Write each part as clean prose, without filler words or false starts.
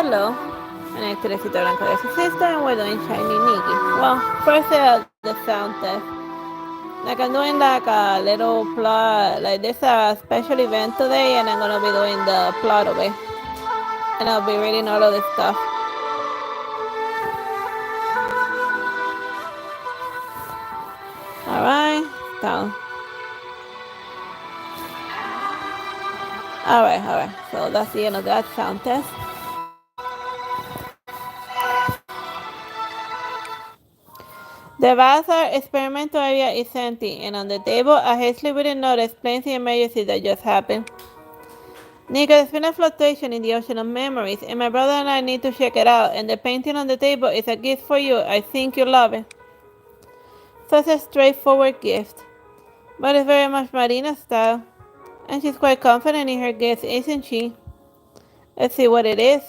Hello, my name is Teresita Blanco de su sister, and we're doing Shiny Nikki. Well, first the sound test. Like I'm doing like a little plot, like there's a special event today, and I'm gonna be doing the plot of it, and I'll be reading all of this stuff. All right, down. All right. So that's the end of that sound test. The Bazaar experimental area is empty, and on the table, a hastily written note explains the emergency that just happened. Nikki, there's been a fluctuation in the ocean of memories, and my brother and I need to check it out, and the painting on the table is a gift for you. I think you'll love it. Such a straightforward gift, but it's very much Marina's style, and she's quite confident in her gift, isn't she? Let's see what it is.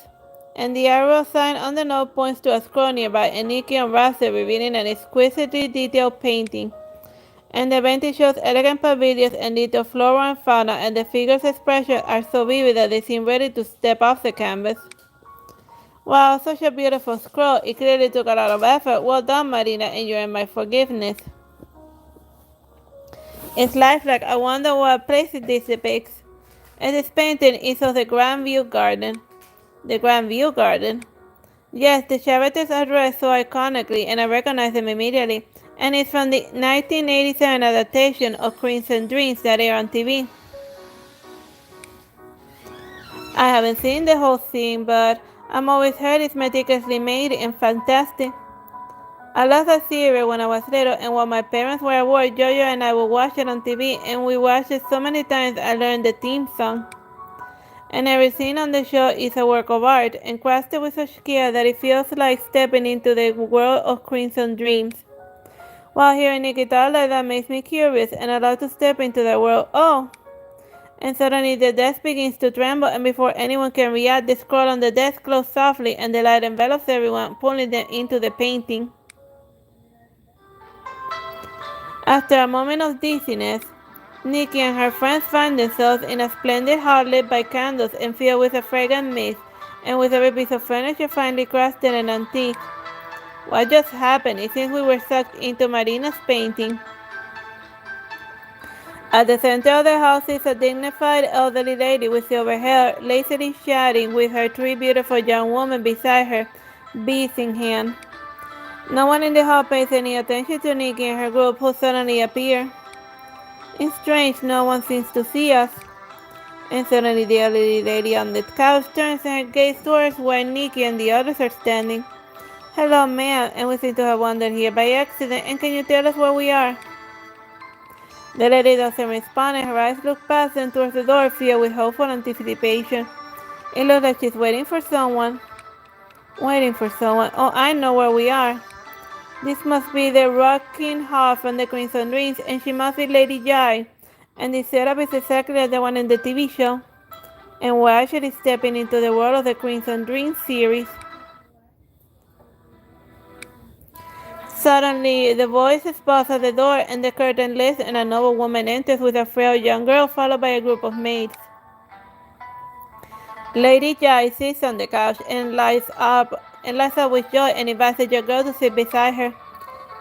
And the arrow sign on the note points to a scroll nearby, and Nikki unwraps it, revealing an exquisitely detailed painting. And the painting shows elegant pavilions and detailed flora and fauna, and the figures' expressions are so vivid that they seem ready to step off the canvas. Wow, such a beautiful scroll. It clearly took a lot of effort. Well done, Marina, and you earn my forgiveness. It's lifelike. I wonder what place this depicts. And this painting is of the Grand View Garden. The Grand View Garden? Yes, the characters are dressed so iconically, and I recognize them immediately. And it's from the 1987 adaptation of Crimson Dreams that aired on TV. I haven't seen the whole thing, but I'm always heard it's meticulously made and fantastic. I loved that series when I was little, and while my parents were at work, Jojo and I would watch it on TV, and we watched it so many times I learned the theme song. And every scene on the show is a work of art, and crafted with such care that it feels like stepping into the world of Crimson Dreams. While hearing Nikki talk like that makes me curious, and I'd love to step into that world. Oh! And suddenly the desk begins to tremble, and before anyone can react, the scroll on the desk closes softly, and the light envelops everyone, pulling them into the painting. After a moment of dizziness, Nikki and her friends find themselves in a splendid hall lit by candles and filled with a fragrant mist, and with every piece of furniture finely crafted and antique. What just happened? It seems we were sucked into Marina's painting. At the center of the house is a dignified elderly lady with silver hair, lazily chatting with her three beautiful young women beside her, beads in hand. No one in the hall pays any attention to Nikki and her group, who suddenly appear. It's strange, no one seems to see us. And suddenly the elderly lady on the couch turns and her gaze towards where Nikki and the others are standing. Hello, ma'am, and we seem to have wandered here by accident, and can you tell us where we are? The lady doesn't respond, and her eyes look past them towards the door, filled with hopeful anticipation. It looks like she's waiting for someone. Waiting for someone. Oh, I know where we are. This must be the rocking hall from the Crimson Dreams, and she must be Lady Jai. And the setup is exactly like the one in the TV show. And we're actually stepping into the world of the Crimson Dreams series. Suddenly, the voice buzzes at the door, and the curtain lifts, and a noble woman enters with a frail young girl, followed by a group of maids. Lady Jai sits on the couch and lights up with joy and invites the young girl to sit beside her.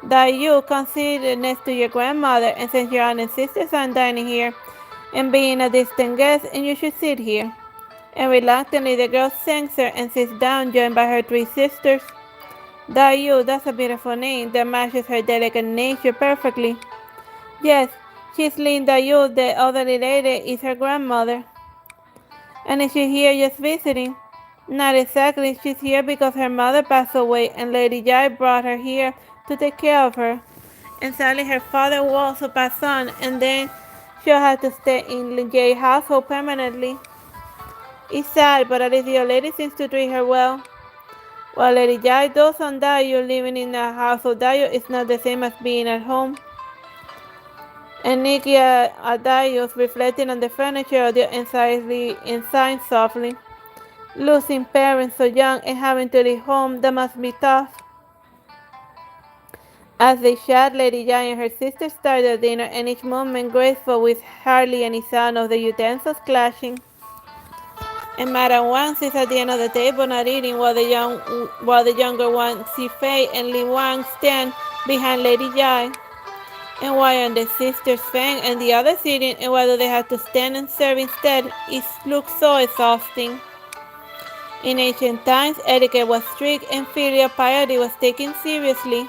That you come sit next to your grandmother, and since your aunt and sisters aren't dining here, and being a distant guest, and you should sit here. And reluctantly, the girl thanks her and sits down, joined by her three sisters. Dayu, that's a beautiful name that matches her delicate nature perfectly. Yes, she's Lin Dayu, the elderly lady is her grandmother. And is she here just visiting? Not exactly, she's here because her mother passed away and Lady Jai brought her here to take care of her. And sadly her father will also pass on, and then she'll have to stay in Jai's household permanently. It's sad, but at least the old lady seems to treat her well. While Lady Jai does on Dayu, living in the house of Dayu is not the same as being at home. And Nikki at Dayu's, reflecting on the furniture audio anxiously and sighing softly. Losing parents so young and having to leave home, that must be tough. As they chat, Lady Jai and her sister start their dinner, and each moment graceful with hardly any sound of the utensils clashing. And Madam Wang sits at the end of the table not eating while the younger one, Si Fei and Li Wang stand behind Lady Jai. And why are the sisters Feng and the others eating, and why do they have to stand and serve instead? It looks so exhausting. In ancient times, etiquette was strict and filial piety was taken seriously.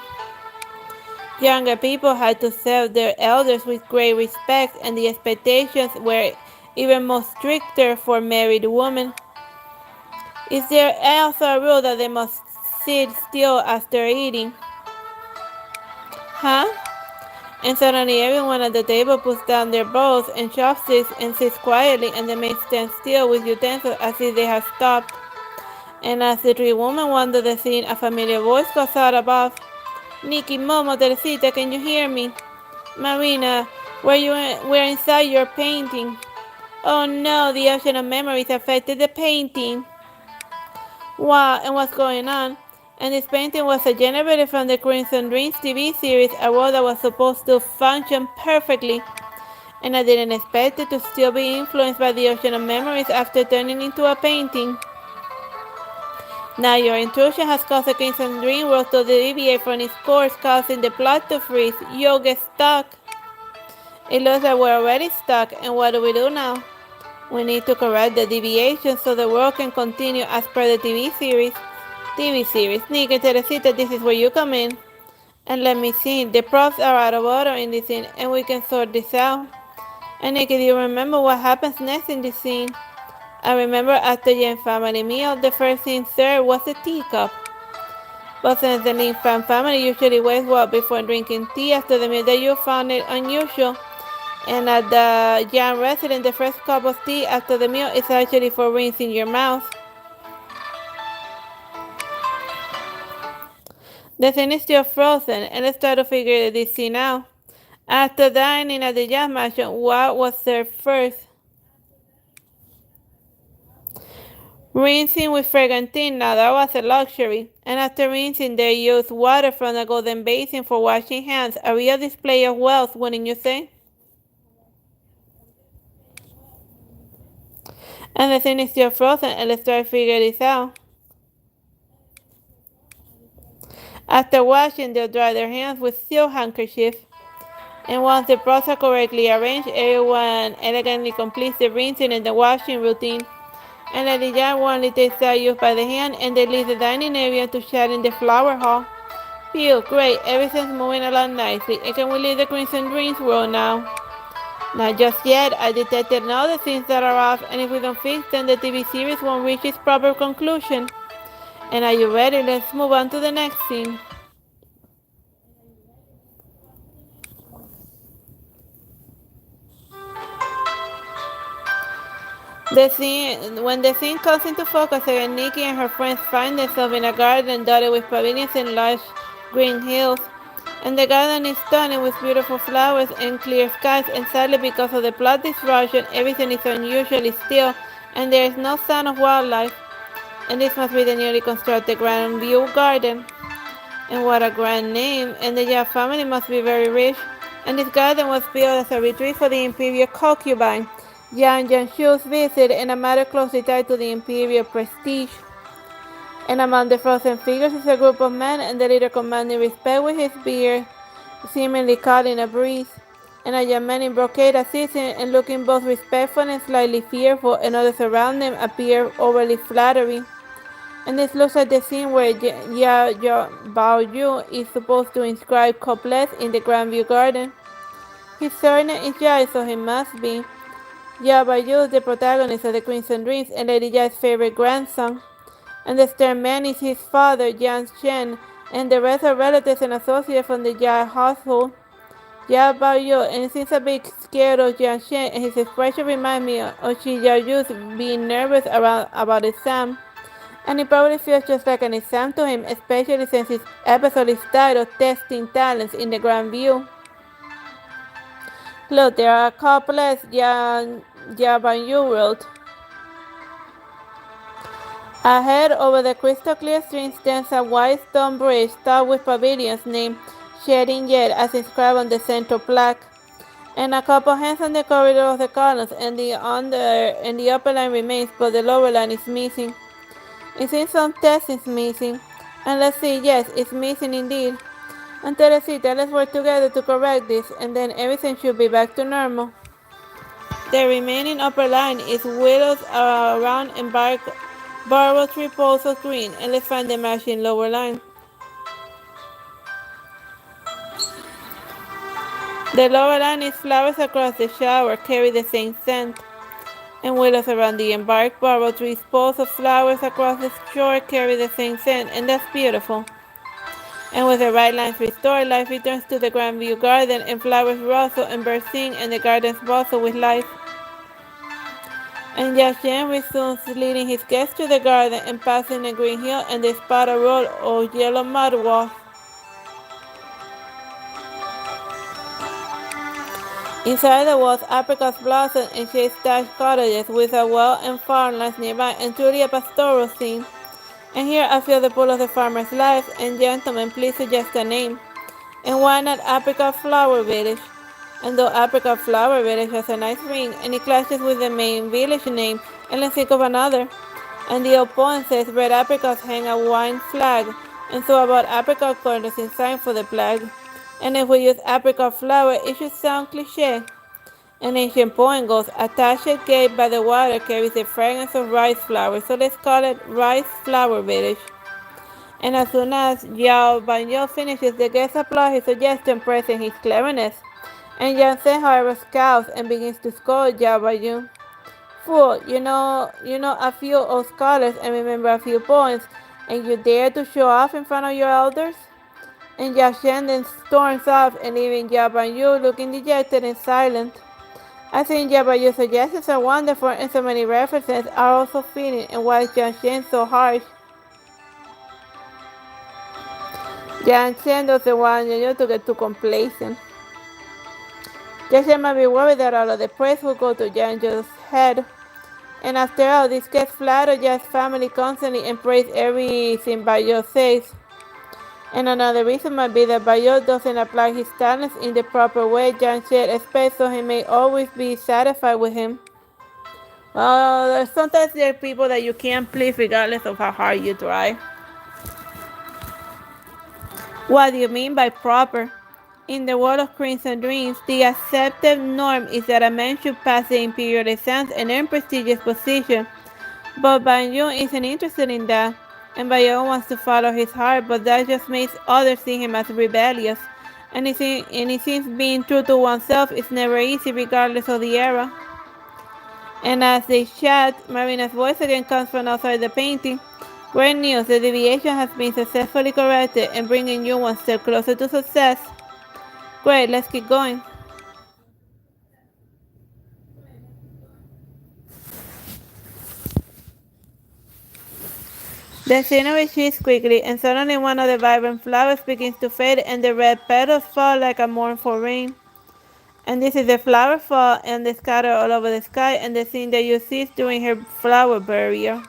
Younger people had to serve their elders with great respect, and the expectations were even more stricter for married women. Is there also a rule that they must sit still after eating? Huh? And suddenly everyone at the table puts down their bowls and chopsticks and sits quietly, and the maid stands still with utensils as if they have stopped. And as the three women wander the scene, a familiar voice calls out above. Nikki, Momo, Teresita, can you hear me? Marina, we're inside your painting. Oh no, the ocean of memories affected the painting. Wow, and what's going on? And this painting was generated from the Crimson Dreams TV series, a world that was supposed to function perfectly. And I didn't expect it to still be influenced by the ocean of memories after turning into a painting. Now your intrusion has caused the Crimson Dream world to deviate from its course, causing the plot to freeze. You'll get stuck. It looks like we're already stuck, and what do we do now? We need to correct the deviation so the world can continue as per the TV series. Nikki, Teresita, this is where you come in. And let me see, the props are out of order in this scene, and we can sort this out. And Nikki, do you remember what happens next in this scene? I remember after Yen family meal, the first thing served was a teacup. But since the Lin Fan family usually waits well before drinking tea after the meal, that you found it unusual. And at the Yan residence, the first cup of tea after the meal is actually for rinsing your mouth. The scene is still frozen, and let's try to figure this scene out. After dining at the Yan mansion, what was served first? Rinsing with fragrant tea, now that was a luxury. And after rinsing, they used water from the golden basin for washing hands. A real display of wealth, wouldn't you say? And the scene is still frozen, and let's try to figure this out. After washing, they'll dry their hands with silk handkerchiefs. And once the props are correctly arranged, everyone elegantly completes the rinsing and the washing routine. And Lady Jan warmly takes Darius by the hand, and they leave the dining area to chat in the flower hall. Phew, great, everything's moving along nicely. And can we leave the Crimson Dreams world now? Not just yet. I detected all the things that are off, and if we don't fix them, the TV series won't reach its proper conclusion. And are you ready? Let's move on to the next scene. When the scene comes into focus again, Nikki and her friends find themselves in a garden dotted with pavilions and lush green hills. And the garden is stunning with beautiful flowers and clear skies, and sadly because of the plot disruption, everything is unusually still, and there is no sign of wildlife. And this must be the newly constructed Grand View Garden. And what a grand name, and the Yap family must be very rich. And this garden was built as a retreat for the imperial concubine, Yang Jianshu's visit, and a matter closely tied to the imperial prestige. And among the frozen figures is a group of men, and the leader commanding respect with his beard, seemingly caught in a breeze. And a young man in brocade assisting and looking both respectful and slightly fearful, and others around them appear overly flattering. And this looks like the scene where Bao Yu is supposed to inscribe couplets in the Grandview Garden. His surname is Jai, so he must be. Bao Yu is the protagonist of the Crimson Dreams and Lady Jai's favorite grandson. And the stern man is his father, Jiang Chen, and the rest are relatives and associates from the Jai household. Bao Yu, and he seems a bit scared of Jiang Chen, and his expression reminds me of Shi Yu's being nervous about exam. And it probably feels just like an exam to him, especially since his episode is titled Testing Talents in the Grand View. Look, there are couplets Ban Yu wrote. Ahead over the crystal clear stream stands a wide stone bridge topped with pavilions named Shedding Jet as inscribed on the central plaque. and a couple hands on the corridor of the columns, and the upper line remains, but the lower line is missing. It seems some text is missing. And let's see, yes, it's missing indeed. And Teresita, let's work together to correct this, and then everything should be back to normal. The remaining upper line is whittled around and borrow 3 poles of green, and let's find the matching lower line. The lower line is flowers across the shower carry the same scent, and willows around the embark borrow 3 poles of flowers across the shore carry the same scent, and that's beautiful. And with the right lines restored, life returns to the Grandview Garden, and flowers rustle and birds sing, and the gardens bustle with life. And Yashin resumes leading his guests to the garden and passing a green hill and the spot a road of yellow mud walls. Inside the walls, apricots blossom and shade-thatched cottages with a well and farmlands nearby, and truly a pastoral scene. And here I feel the pull of the farmer's life, and gentlemen, please suggest a name. And why not Apricot Flower Village? And though Apricot Flower Village has a nice ring, and it clashes with the main village name, and let's think of another. And the old poem says, red apricots hang a wine flag, and so about apricot corners in sign for the plague. And if we use apricot flower, it should sound cliché. An ancient poem goes, a thatched gate by the water carries the fragrance of rice flowers, so let's call it Rice Flower Village. And as soon as Yao Banyo finishes, the guests applaud his suggestion, praising his cleverness. And Jansen, however, scowls and begins to scold Yao Banyo. Fool, you know a few old scholars and remember a few poems, and you dare to show off in front of your elders? And Yashen then storms off, and leaving Yao Banyo looking dejected and silent. I think Yao Banyo's suggestions are wonderful, and so many references are also fitting, and why is Yashen so harsh? Yashen doesn't want Yo to get too complacent. Yashen might be worried that all of the praise will go to Yanjo's head. And after all, these guests flatter Ya's family constantly and praise everything Bayo says. And another reason might be that Bayo doesn't apply his talents in the proper way Janset expects, so he may always be satisfied with him. Well, sometimes there are people that you can't please regardless of how hard you try. What do you mean by proper? In the world of Crimson Dreams, the accepted norm is that a man should pass the imperial exams and earn prestigious position. But Banyo isn't interested in that, and Banyo wants to follow his heart, but that just makes others see him as rebellious. And it seems being true to oneself is never easy regardless of the era. And as they chat, Marina's voice again comes from outside the painting. Great news, the deviation has been successfully corrected and bringing you one step closer to success. Great, let's keep going. The scenery shifts quickly, and suddenly one of the vibrant flowers begins to fade, and the red petals fall like a mournful rain. And this is the flower fall and they scatter all over the sky, and the scene that you see during her flower burial.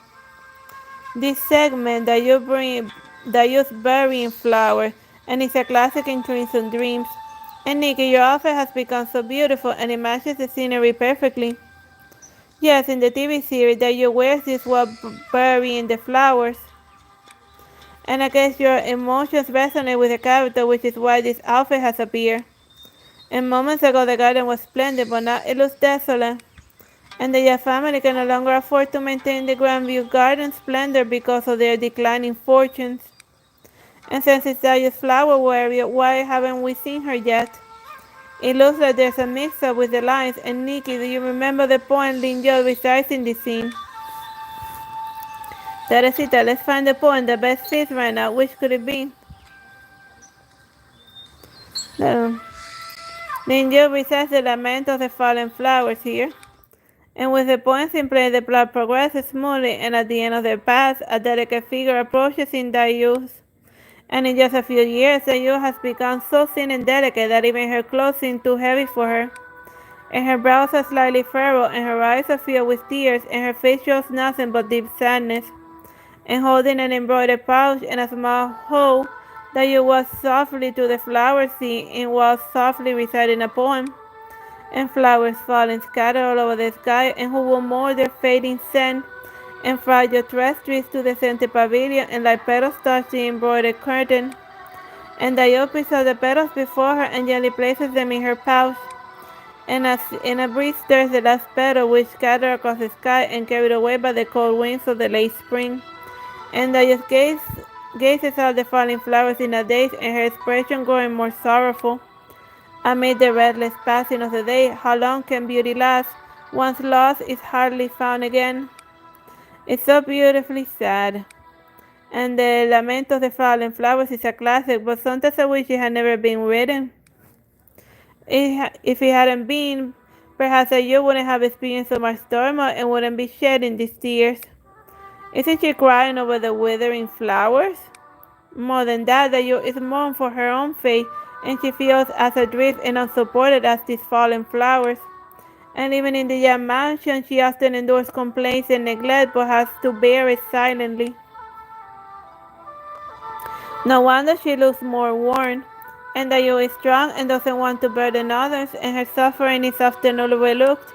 This segment that use burying flower, and it's a classic in Crimson Dreams. And Nikki, your outfit has become so beautiful, and it matches the scenery perfectly. Yes, in the TV series that you wear this while burying the flowers. And I guess your emotions resonate with the character, which is why this outfit has appeared. And moments ago the garden was splendid, but now it looks desolate. And the Ya family can no longer afford to maintain the Grandview Garden splendor because of their declining fortunes. And since it's Daya's flower warrior, why haven't we seen her yet? It looks like there's a mix-up with the lines. And Nikki, do you remember the poem Linjo recites in this scene? Teresita, let's find the poem that best fits right now. Which could it be? Linjo recites the lament of the fallen flowers here. And with the poems in play, the plot progresses smoothly, and at the end of the path, a delicate figure approaches in Dayu's. And in just a few years, Dayu has become so thin and delicate that even her clothes seem too heavy for her. And her brows are slightly furrowed, and her eyes are filled with tears, and her face shows nothing but deep sadness. And holding an embroidered pouch and a small hoe, Dayu walks softly to the flower scene and was softly reciting a poem. and flowers falling scattered all over the sky, and who will mourn their fading scent, and fragile trees to the center pavilion, and like petals touch the embroidered curtain. And Diop picks up the petals before her and gently places them in her pouch. And as in a breeze stirs the last petal, which scatter across the sky and carried away by the cold winds of the late spring. And Diop gazes at the falling flowers in a daze, and her expression growing more sorrowful. Amid the restless passing of the day, how long can beauty last? Once lost is hardly found again. It's so beautifully sad. And the Lament of the Fallen Flowers is a classic, but sometimes I wish it had never been written. If it hadn't been, perhaps you wouldn't have experienced so much turmoil and wouldn't be shedding these tears. Isn't she crying over the withering flowers? More than that, the youth is mourned for her own fate, and she feels as adrift and unsupported as these fallen flowers. And even in the young mansion, she often endures complaints and neglect, but has to bear it silently. No wonder she looks more worn, and that you is strong and doesn't want to burden others, and her suffering is often overlooked,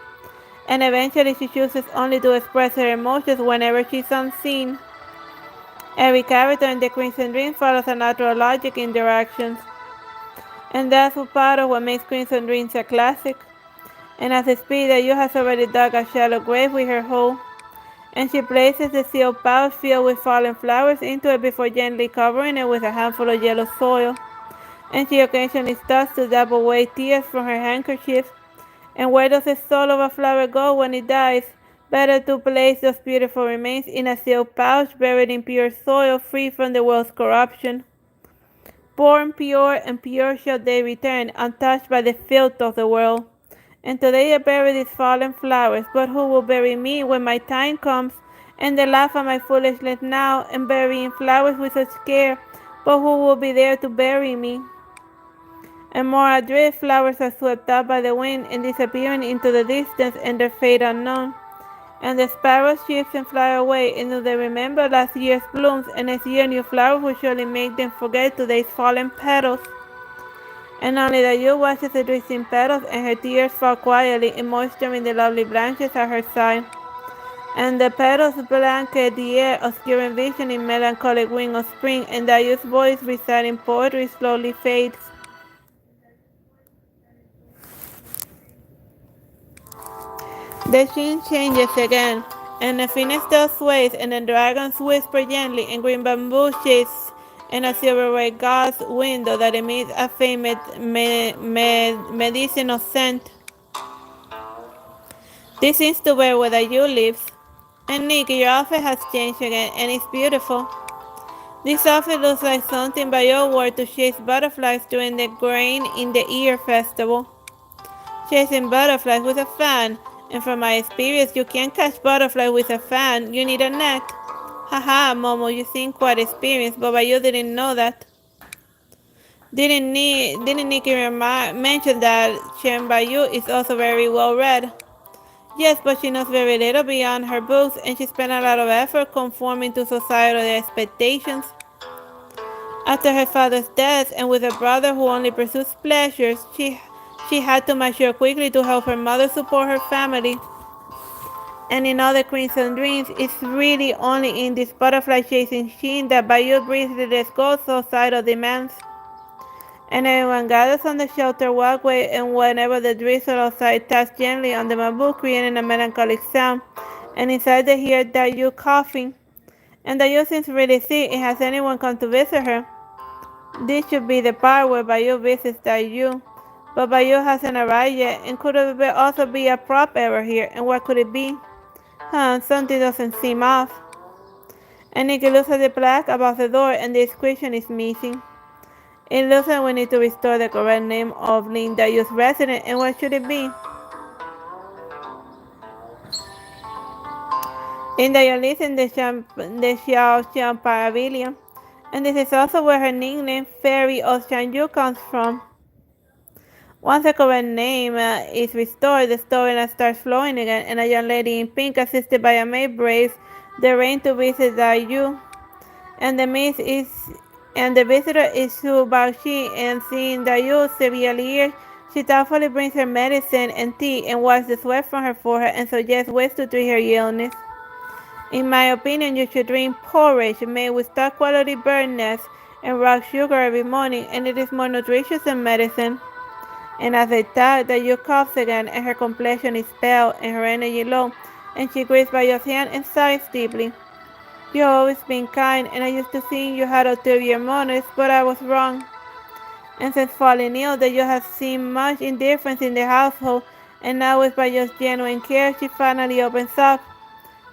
and eventually she chooses only to express her emotions whenever she's unseen. Every character in the Crimson Dream follows a natural logic in their actions, and that's part of what makes Crimson Dreams a classic. And as a spirit that you has already dug a shallow grave with her hoe, and she places the sealed pouch filled with fallen flowers into it before gently covering it with a handful of yellow soil. And she occasionally stops to dab away tears from her handkerchief. And where does the soul of a flower go when it dies? Better to place those beautiful remains in a sealed pouch buried in pure soil, free from the world's corruption. Born pure and pure shall they return, untouched by the filth of the world. And today I bury these fallen flowers, but who will bury me when my time comes? And they laugh at my foolishness now, and burying flowers with such care, but who will be there to bury me? And more adrift, flowers are swept up by the wind and disappearing into the distance, and their fate unknown. And the sparrows shift and fly away, and do they remember last year's blooms, and next year new flowers will surely make them forget today's fallen petals. And only the youth watches the drifting petals, and her tears fall quietly in moisture in the lovely branches at her side. And the petals blanket the air, obscuring vision in melancholic wind of spring, and the youth's voice reciting poetry slowly fades. The scene changes again, and the phoenix tail sways, and the dragons whisper gently, and green bamboo shades and a silver red glass window that emits a faint medicinal scent. This seems to be where the you lives. And Nikki, your outfit has changed again, and it's beautiful. This outfit looks like something Bayo wore to chase butterflies during the Grain in the Ear festival. Chasing butterflies with a fan, and from my experience, you can't catch butterflies with a fan, you need a net. Haha, Momo, you seem quite experienced, but Bayo didn't know that. Didn't Nikki mention that Chen Bayu is also very well read? Yes, but she knows very little beyond her books, and she spent a lot of effort conforming to societal expectations. After her father's death, and with a brother who only pursues pleasures, she had to mature quickly to help her mother support her family. And in other Crimson Dreams, it's really only in this butterfly chasing scene that Bayou briefly lets go societal demands. And everyone gathers on the shelter walkway, and whenever the drizzle outside taps gently on the bamboo, creating a melancholic sound, and inside they hear Dayu coughing. And Dayu seems really sick, and has anyone come to visit her? This should be the part where Bayu visits Dayu, but Bayu hasn't arrived yet, and could it also be a prop error here, and what could it be? Something doesn't seem off. And Nikki looks at the plaque above the door, and the inscription is missing. It looks like we need to restore the correct name of Lin Dayu's resident, and what should it be? Lin Dayu lives in the Xiaoxiang Pavilion, and this is also where her nickname Fairy of Changyu comes from. Once the correct name is restored, the storyline starts flowing again, and a young lady in pink, assisted by a maid, braves the rain to visit Dayu, and the visitor is Su Baoxi, and seeing Dayu severely ill, She thoughtfully brings her medicine and tea and wipes the sweat from her forehead and suggests ways to treat her illness. In my opinion, you should drink porridge made with top-quality bird nests and rock sugar every morning, and it is more nutritious than medicine. And as I thought that you coughs again, and her complexion is pale and her energy low, and she grieves by your hand and sighs deeply. You have always been kind, and I used to think you had ulterior motives, but I was wrong. And since falling ill, that you have seen much indifference in the household, and now it's by just genuine care she finally opens up.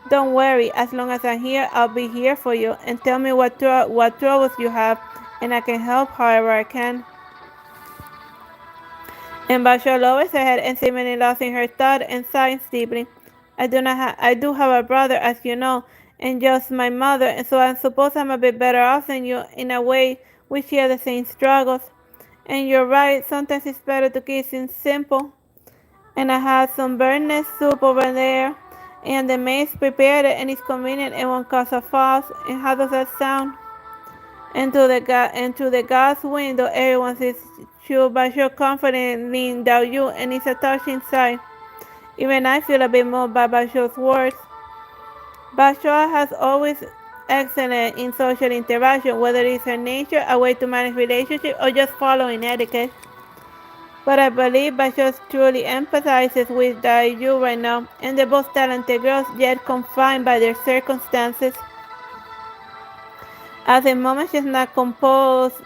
Don't worry, as long as I'm here, I'll be here for you, and tell me what troubles you have, and I can help however I can. And Basho lowers her head and seemingly lost in her thought and sighs deeply. I do have a brother, as you know, and just my mother, and so I suppose I'm a bit better off than you in a way. We share the same struggles. And you're right, sometimes it's better to keep things simple. And I have some burnt soup over there, and the maid's prepared it, and it's convenient and won't cause a fuss. And how does that sound? And through the gas window, everyone sees you by your confidently without you, and it's a touching sight. Even I feel a bit moved by Basho's words. Basho has always excellent in social interaction, whether it's her nature, a way to manage relationships, or just following etiquette. But I believe Basho truly empathizes with you right now, and they're both talented girls, yet confined by their circumstances. At the moment, she's not composed,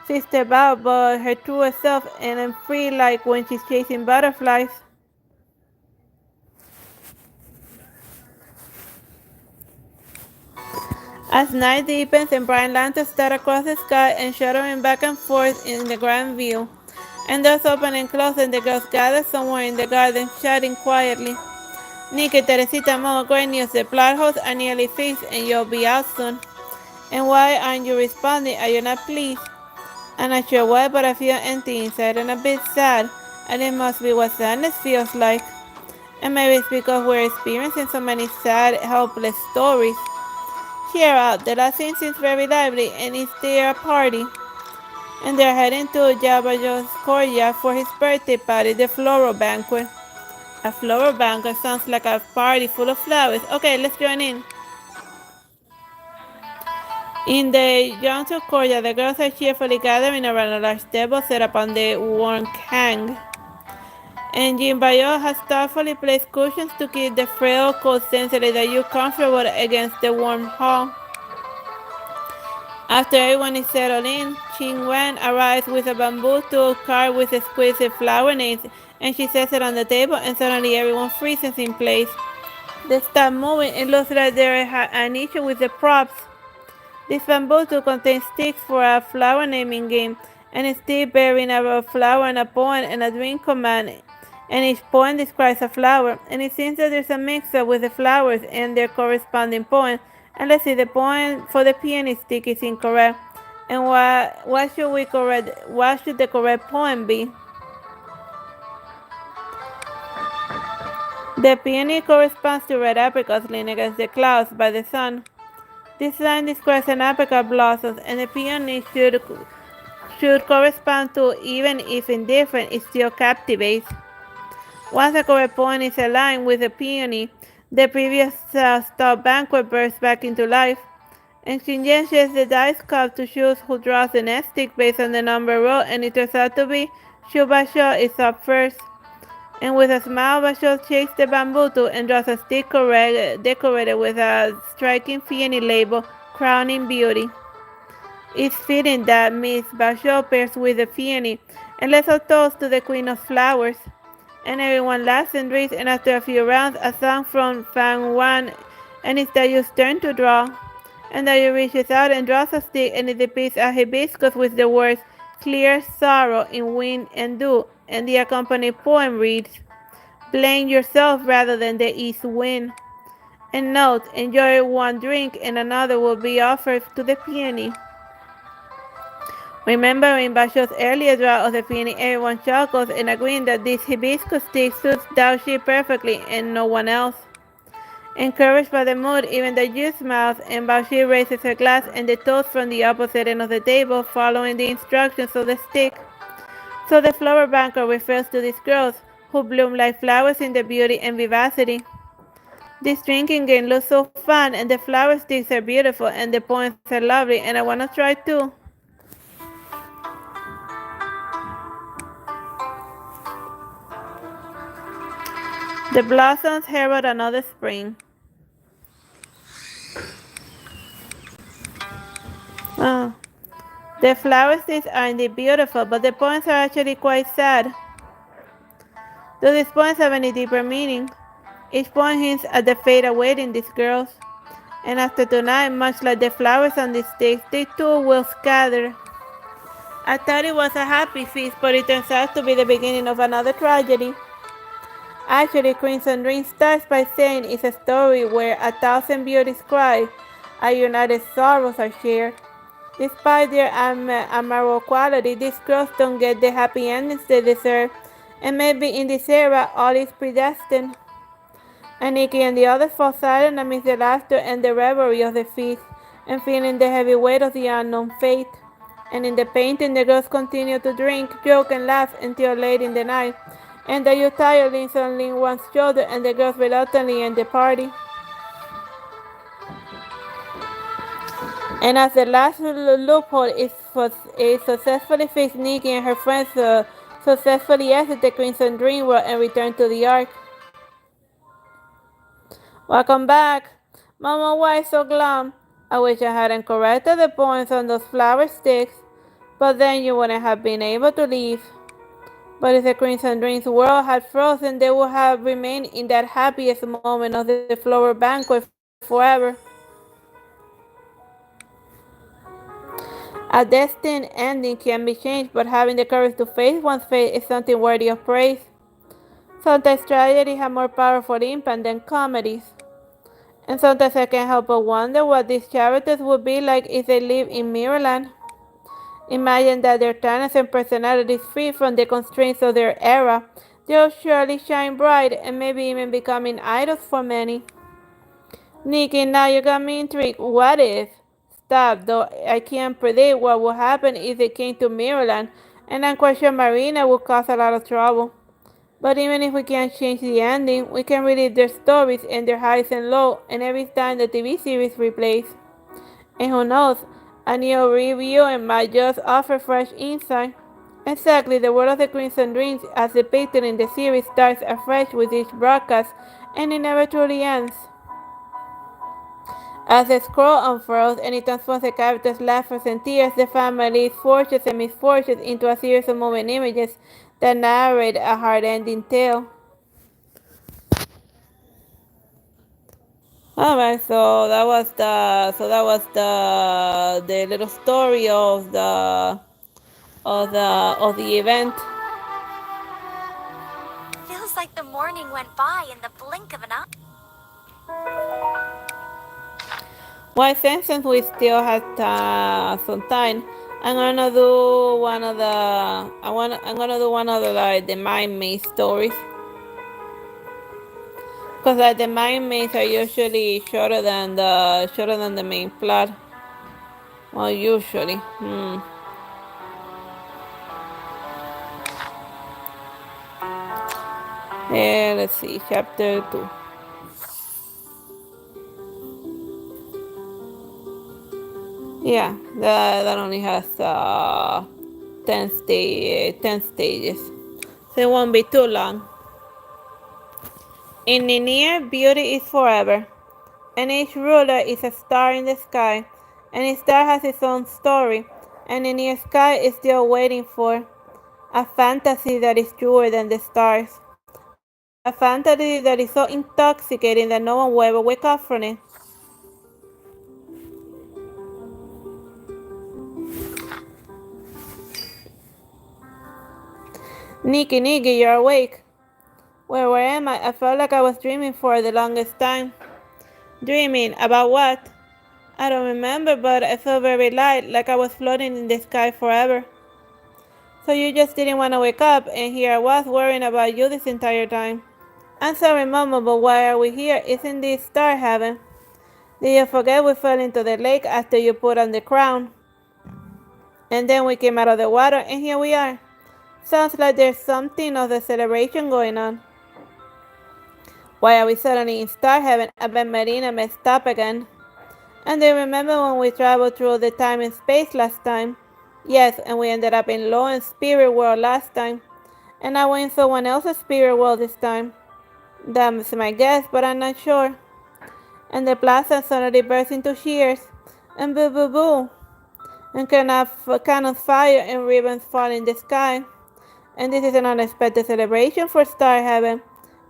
sister Bao, but her truest self, and I'm free like when she's chasing butterflies. As night deepens and bright lanterns start across the sky and shuddering back and forth in the grand view, and doors open and close and the girls gather somewhere in the garden, chatting quietly. Nikki, Teresita, Mama, great news. The plot holes are nearly fixed and you'll be out soon. And why aren't you responding? Are you not pleased? I'm not sure why, but I feel empty inside and a bit sad. And it must be what sadness feels like. And maybe it's because we're experiencing so many sad, helpless stories. Cheer out, the last scene seems very lively and it's their party. And they're heading to Jabajo's courtyard for his birthday party, the floral banquet. A floral banquet sounds like a party full of flowers. Okay, let's join in. In the Johnson courtyard, the girls are cheerfully gathering around a large table set up on the warm hang. And Jimbayo has thoughtfully placed cushions to keep the frail cold sensitive that you comfortable against the warm hall. After everyone is settled in, Qing Wen arrives with a bamboo tool carved with exquisite flower names, and she sets it on the table, and suddenly everyone freezes in place. They start moving. It looks like there is an issue with the props. This bamboo tool contains sticks for a flower naming game, and a stick bearing a flower and a poem and a drink command, and each poem describes a flower, and it seems that there's a mix-up with the flowers and their corresponding poem. And let's see, the poem for the peony stick is incorrect. And what should the correct poem be? The peony corresponds to red apricots leaning against the clouds by the sun. This line describes an apricot blossoms, and the peony should correspond to, even if indifferent, it still captivates. Once the correct poem is aligned with the peony, the previous stop banquet bursts back into life. And Xinjiang shares the dice cup to choose who draws the next stick based on the number rolled, and it turns out to be Shu Basho is up first. And with a smile, Basho shakes the bamboo tool and draws a stick decorated with a striking peony label, crowning beauty. It's fitting that Miss Basho pairs with the peony, and let's all toast to the Queen of Flowers. And everyone laughs and drinks, and after a few rounds, a song from Fang Wan, and it's Dayu's turn to draw. And Dayu reaches out and draws a stick, and it depicts a hibiscus with the words clear sorrow in wind and dew, and the accompanying poem reads, blame yourself rather than the east wind. And note, enjoy one drink and another will be offered to the peony. Remembering Basho's earlier draw of the peony, everyone chuckles and agreeing that this hibiscus stick suits Daoshi perfectly and no one else. Encouraged by the mood, even the youth smiles, and Baoshi raises her glass and the toast from the opposite end of the table, following the instructions of the stick. So the flower banquet refers to these girls who bloom like flowers in their beauty and vivacity. This drinking game looks so fun, and the flower sticks are beautiful, and the poems are lovely, and I want to try too. The blossoms herald another spring. Oh. The flower sticks are indeed beautiful, but the poems are actually quite sad. Do these poems have any deeper meaning? Each poem hints at the fate awaiting these girls. And after tonight, much like the flowers on the sticks, they too will scatter. I thought it was a happy feast, but it turns out to be the beginning of another tragedy. Actually, Crimson Dream starts by saying it's a story where a thousand beauties cry, a united sorrows are shared. Despite their amoral quality, these girls don't get the happy endings they deserve, and maybe in this era all is predestined. And Nikki and the others fall silent amidst the laughter and the revelry of the feast, and feeling the heavy weight of the unknown fate. And in the painting, the girls continue to drink, joke, and laugh until late in the night. And the youth tired leans on one's shoulder, and the girls reluctantly end the party. And as the last loophole is successfully fixed, Nikki and her friends successfully exit the Crimson Dream World and return to the Ark. Welcome back. Mama, why so glum? I wish I hadn't corrected the points on those flower sticks, but then you wouldn't have been able to leave. But if the Crimson Dream's world had frozen, they would have remained in that happiest moment of the flower banquet forever. A destined ending can be changed, but having the courage to face one's fate is something worthy of praise. Sometimes tragedy has more powerful impact than comedies. And sometimes I can't help but wonder what these characters would be like if they lived in Mirrorland. Imagine that their talents and personalities free from the constraints of their era. They'll surely shine bright and maybe even becoming idols for many. Nikki, now you got me intrigued. What if? Stop, though I can't predict what will happen if they came to Mirrorland, and I'm quite sure Marina will cause a lot of trouble. But even if we can't change the ending, we can relive their stories and their highs and lows, and every time the TV series replays. And who knows, a new review and might just offer fresh insight. Exactly, the world of the Crimson Dreams as depicted in the series starts afresh with each broadcast, and it never truly ends. As the scroll unfurls and it transforms the characters' laughter and tears, the family's fortunes and misfortunes into a series of moving images that narrate a heart-ending tale. Alright, so that was the little story of the event. Feels like the morning went by in the blink of an eye. Well, since we still have some time, I'm gonna do one of the like the Mind Maze stories. Cause like the Mind Maze are usually shorter than the main plot. Well, usually. Let's see, chapter 2. Yeah, that only has 10 stages, so it won't be too long. In Ninier, beauty is forever, and each ruler is a star in the sky, and each star has its own story, and Ninier's sky is still waiting for a fantasy that is truer than the stars, a fantasy that is so intoxicating that no one will ever wake up from it. Nikki, you're awake. Where am I? I felt like I was dreaming for the longest time. Dreaming? About what? I don't remember, but I felt very light, like I was floating in the sky forever. So you just didn't want to wake up, and here I was worrying about you this entire time. I'm sorry, Mama, but why are we here? Isn't this star heaven? Did you forget we fell into the lake after you put on the crown? And then we came out of the water, and here we are. Sounds like there's something of a celebration going on. Why are we suddenly in Star Heaven? I bet Marina messed up again. And they remember when we traveled through the time and space last time? Yes, and we ended up in Lauren's spirit world last time. And I went in someone else's spirit world this time. That's my guess, but I'm not sure. And the plaza suddenly burst into cheers. And boo boo boo. And cannons fire and ribbons fall in the sky. And this is an unexpected celebration for Star Heaven.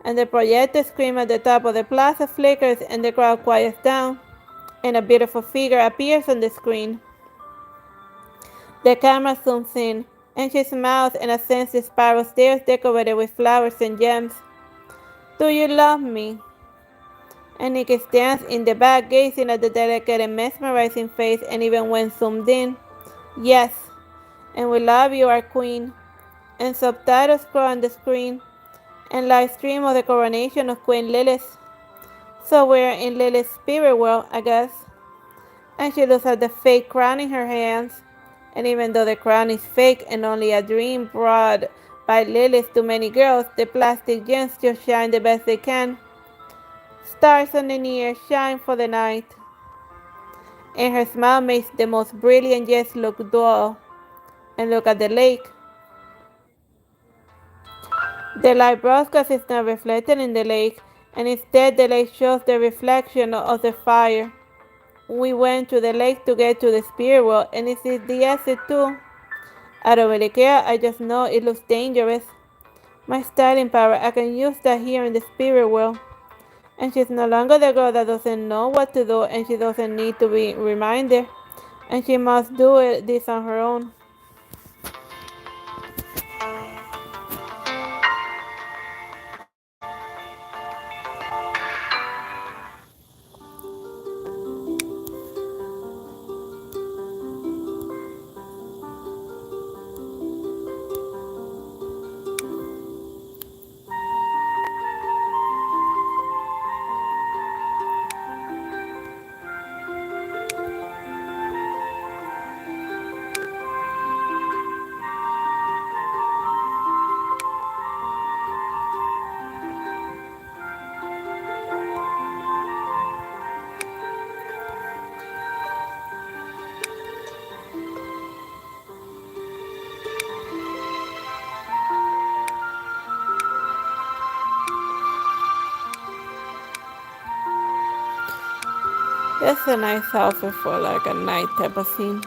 And the projector scream at the top of the plaza flickers and the crowd quiets down. And a beautiful figure appears on the screen. The camera zooms in, and she smiles and ascends the spiral stairs decorated with flowers and gems. Do you love me? And Nikki stands in the back, gazing at the delicate and mesmerizing face, and even when zoomed in, yes, and we love you, our queen. And subtitles scroll on the screen, and live stream of the coronation of Queen Lilith. So we're in Lilith's spirit world, I guess. And she looks at the fake crown in her hands. And even though the crown is fake and only a dream brought by Lilith to many girls, the plastic gems just shine the best they can. Stars on the near shine for the night. And her smile makes the most brilliant yes look dull. And look at the lake. The light broadcast is not reflected in the lake, and instead the lake shows the reflection of the fire. We went to the lake to get to the spirit world, and this is the exit too. I don't really care, I just know it looks dangerous. My styling power, I can use that here in the spirit world. And she's no longer the girl that doesn't know what to do, and she doesn't need to be reminded. And she must do this on her own. That's a nice outfit for like a night type of scene.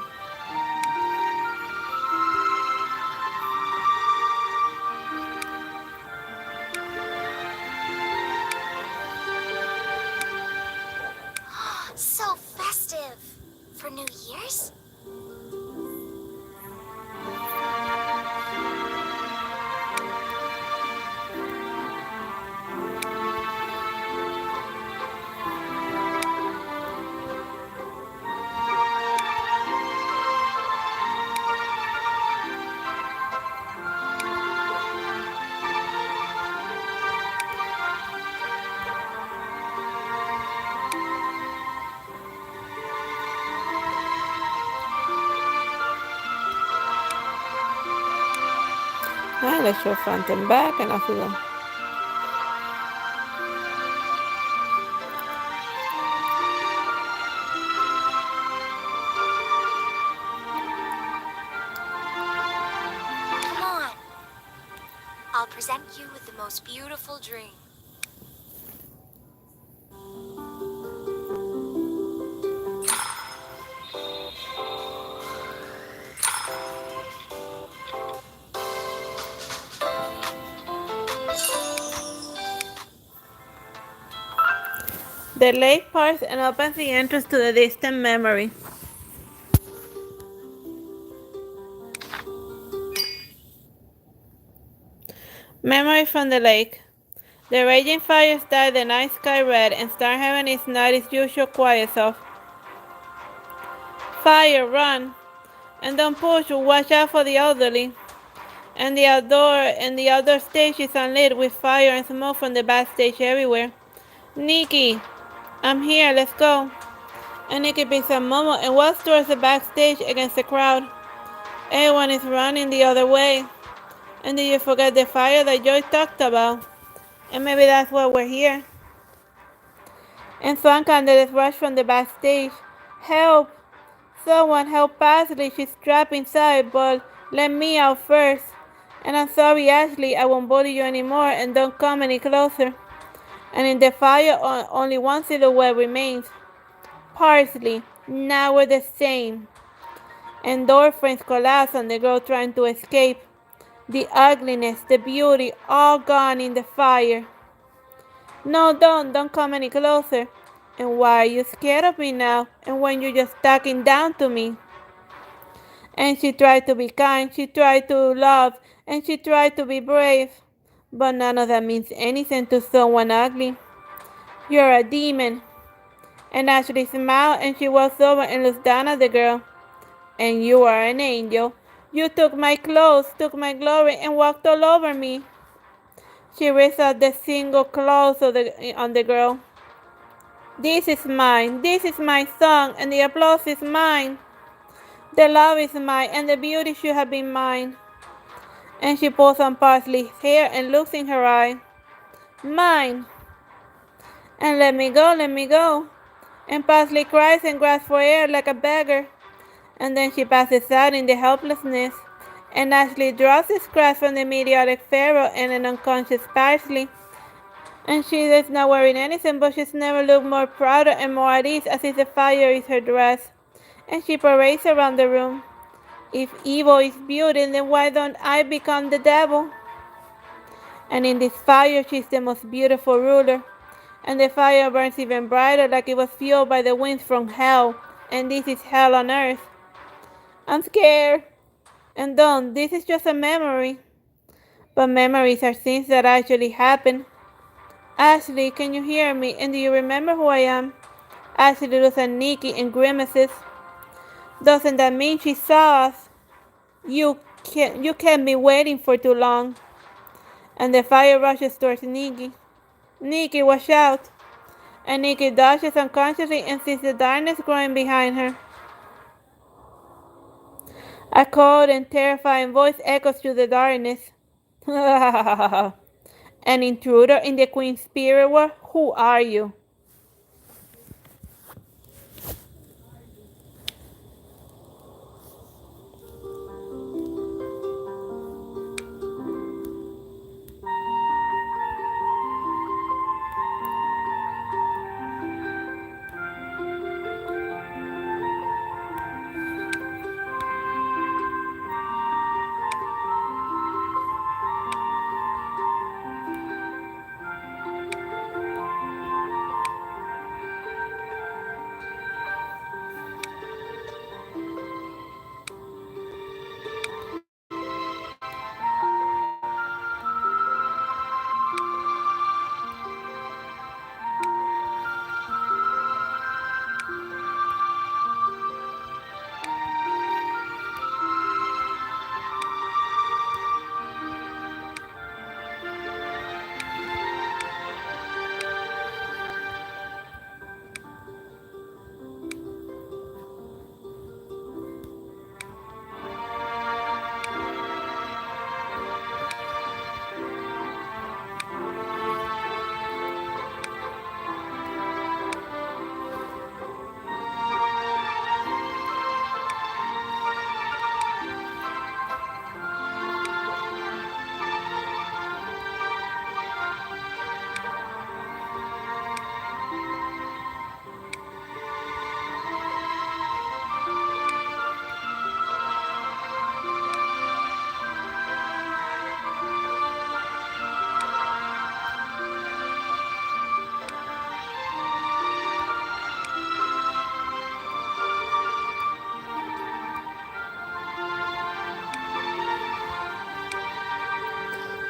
So festive. For New Year's? Let's show front and back and off we go. Come on. I'll present you with the most beautiful dream. The lake parts and opens the entrance to the distant memory. Memory from the lake. The raging fires dye the night sky red, and Star Heaven is not its usual quiet of fire, run, and don't push, watch out for the elderly. And the outdoor stage is unlit with fire and smoke from the backstage everywhere. Nikki, I'm here, let's go. And Nikki picks up Momo and walks towards the backstage against the crowd. Everyone is running the other way. And did you forget the fire that Joy talked about? And maybe that's why we're here. And Swan Candelas rushed from the backstage. Help! Someone help Ashley, she's trapped inside, but let me out first. And I'm sorry, Ashley, I won't bother you anymore, and don't come any closer. And in the fire, only one silhouette remains. Parsley, now we're the same. Endorphins collapse on the girl trying to escape. The ugliness, the beauty, all gone in the fire. No, don't come any closer. And why are you scared of me now? And when you're just talking down to me? And she tried to be kind, she tried to love, and she tried to be brave. But none of that means anything to someone ugly. You're a demon. And Ashley smiled and she walked over and looked down at the girl. And you are an angel. You took my clothes, took my glory, and walked all over me. She raised up the single claws on the girl. This is mine, this is my song, and the applause is mine. The love is mine, and the beauty should have been mine. And she pulls on Parsley's hair and looks in her eye. Mine. And let me go, let me go. And Parsley cries and grasps for air like a beggar. And then she passes out in the helplessness. And Ashley draws the scratch from the meteoric pharaoh and an unconscious Parsley. And she is not wearing anything, but she's never looked more prouder and more at ease, as if the fire is her dress. And she parades around the room. If evil is beauty, then why don't I become the devil? And in this fire, she's the most beautiful ruler. And the fire burns even brighter, like it was fueled by the winds from hell. And this is hell on earth. I'm scared. And don't, this is just a memory. But memories are things that actually happen. Ashley, can you hear me? And do you remember who I am? Ashley looks at Nikki and grimaces. Doesn't that mean she saw us? You can't be waiting for too long. And the fire rushes towards Nikki. Nikki, watch out. And Nikki dodges unconsciously and sees the darkness growing behind her. A cold and terrifying voice echoes through the darkness. An intruder in the Queen's spirit world? Who are you?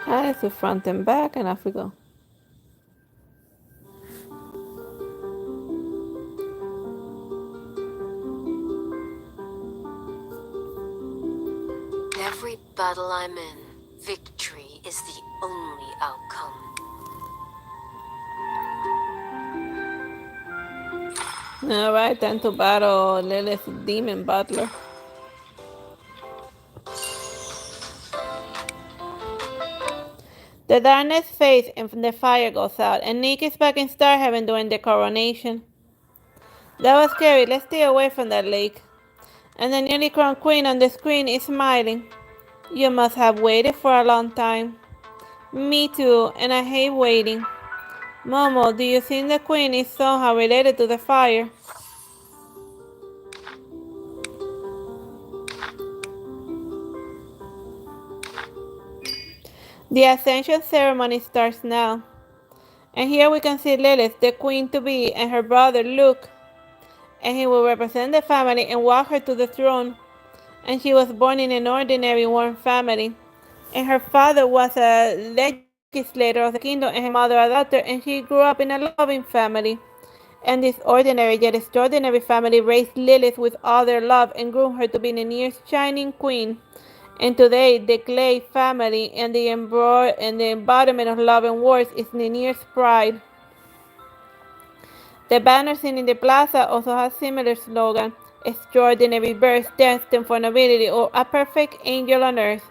That's the front and back, and off we go. Every battle I'm in, victory is the only outcome. Alright, time to battle Lilith's demon butler. The darkness fades and the fire goes out, and Nikki's back in Star Heaven during the coronation. That was scary. Let's stay away from that lake. And the newly crowned queen on the screen is smiling. You must have waited for a long time. Me too, and I hate waiting. Momo, do you think the queen is somehow related to the fire? The ascension ceremony starts now. And here we can see Lilith, the queen-to-be, and her brother Luke. And he will represent the family and walk her to the throne. And she was born in an ordinary warm family. And her father was a legislator of the kingdom and her mother a doctor, and she grew up in a loving family. And this ordinary yet extraordinary family raised Lilith with all their love and groomed her to be Ninir's shining queen. And today, the Clay family and the embodiment of love and words is Ninir's pride. The banner seen in the plaza also has similar slogan: extraordinary birth, destined for nobility, or a perfect angel on earth.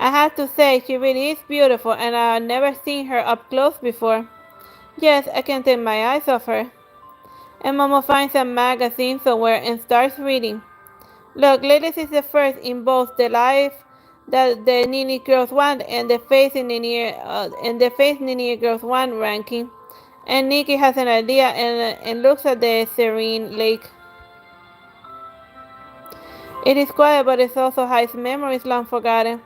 I have to say, she really is beautiful, and I've never seen her up close before. Yes, I can't take my eyes off her. And Momo finds a magazine somewhere and starts reading. Look, Lilith is the first in both the life that the Nini Girls want and the face Nini Girls want ranking. And Nikki has an idea and looks at the serene lake. It is quiet, but it also hides memories long forgotten.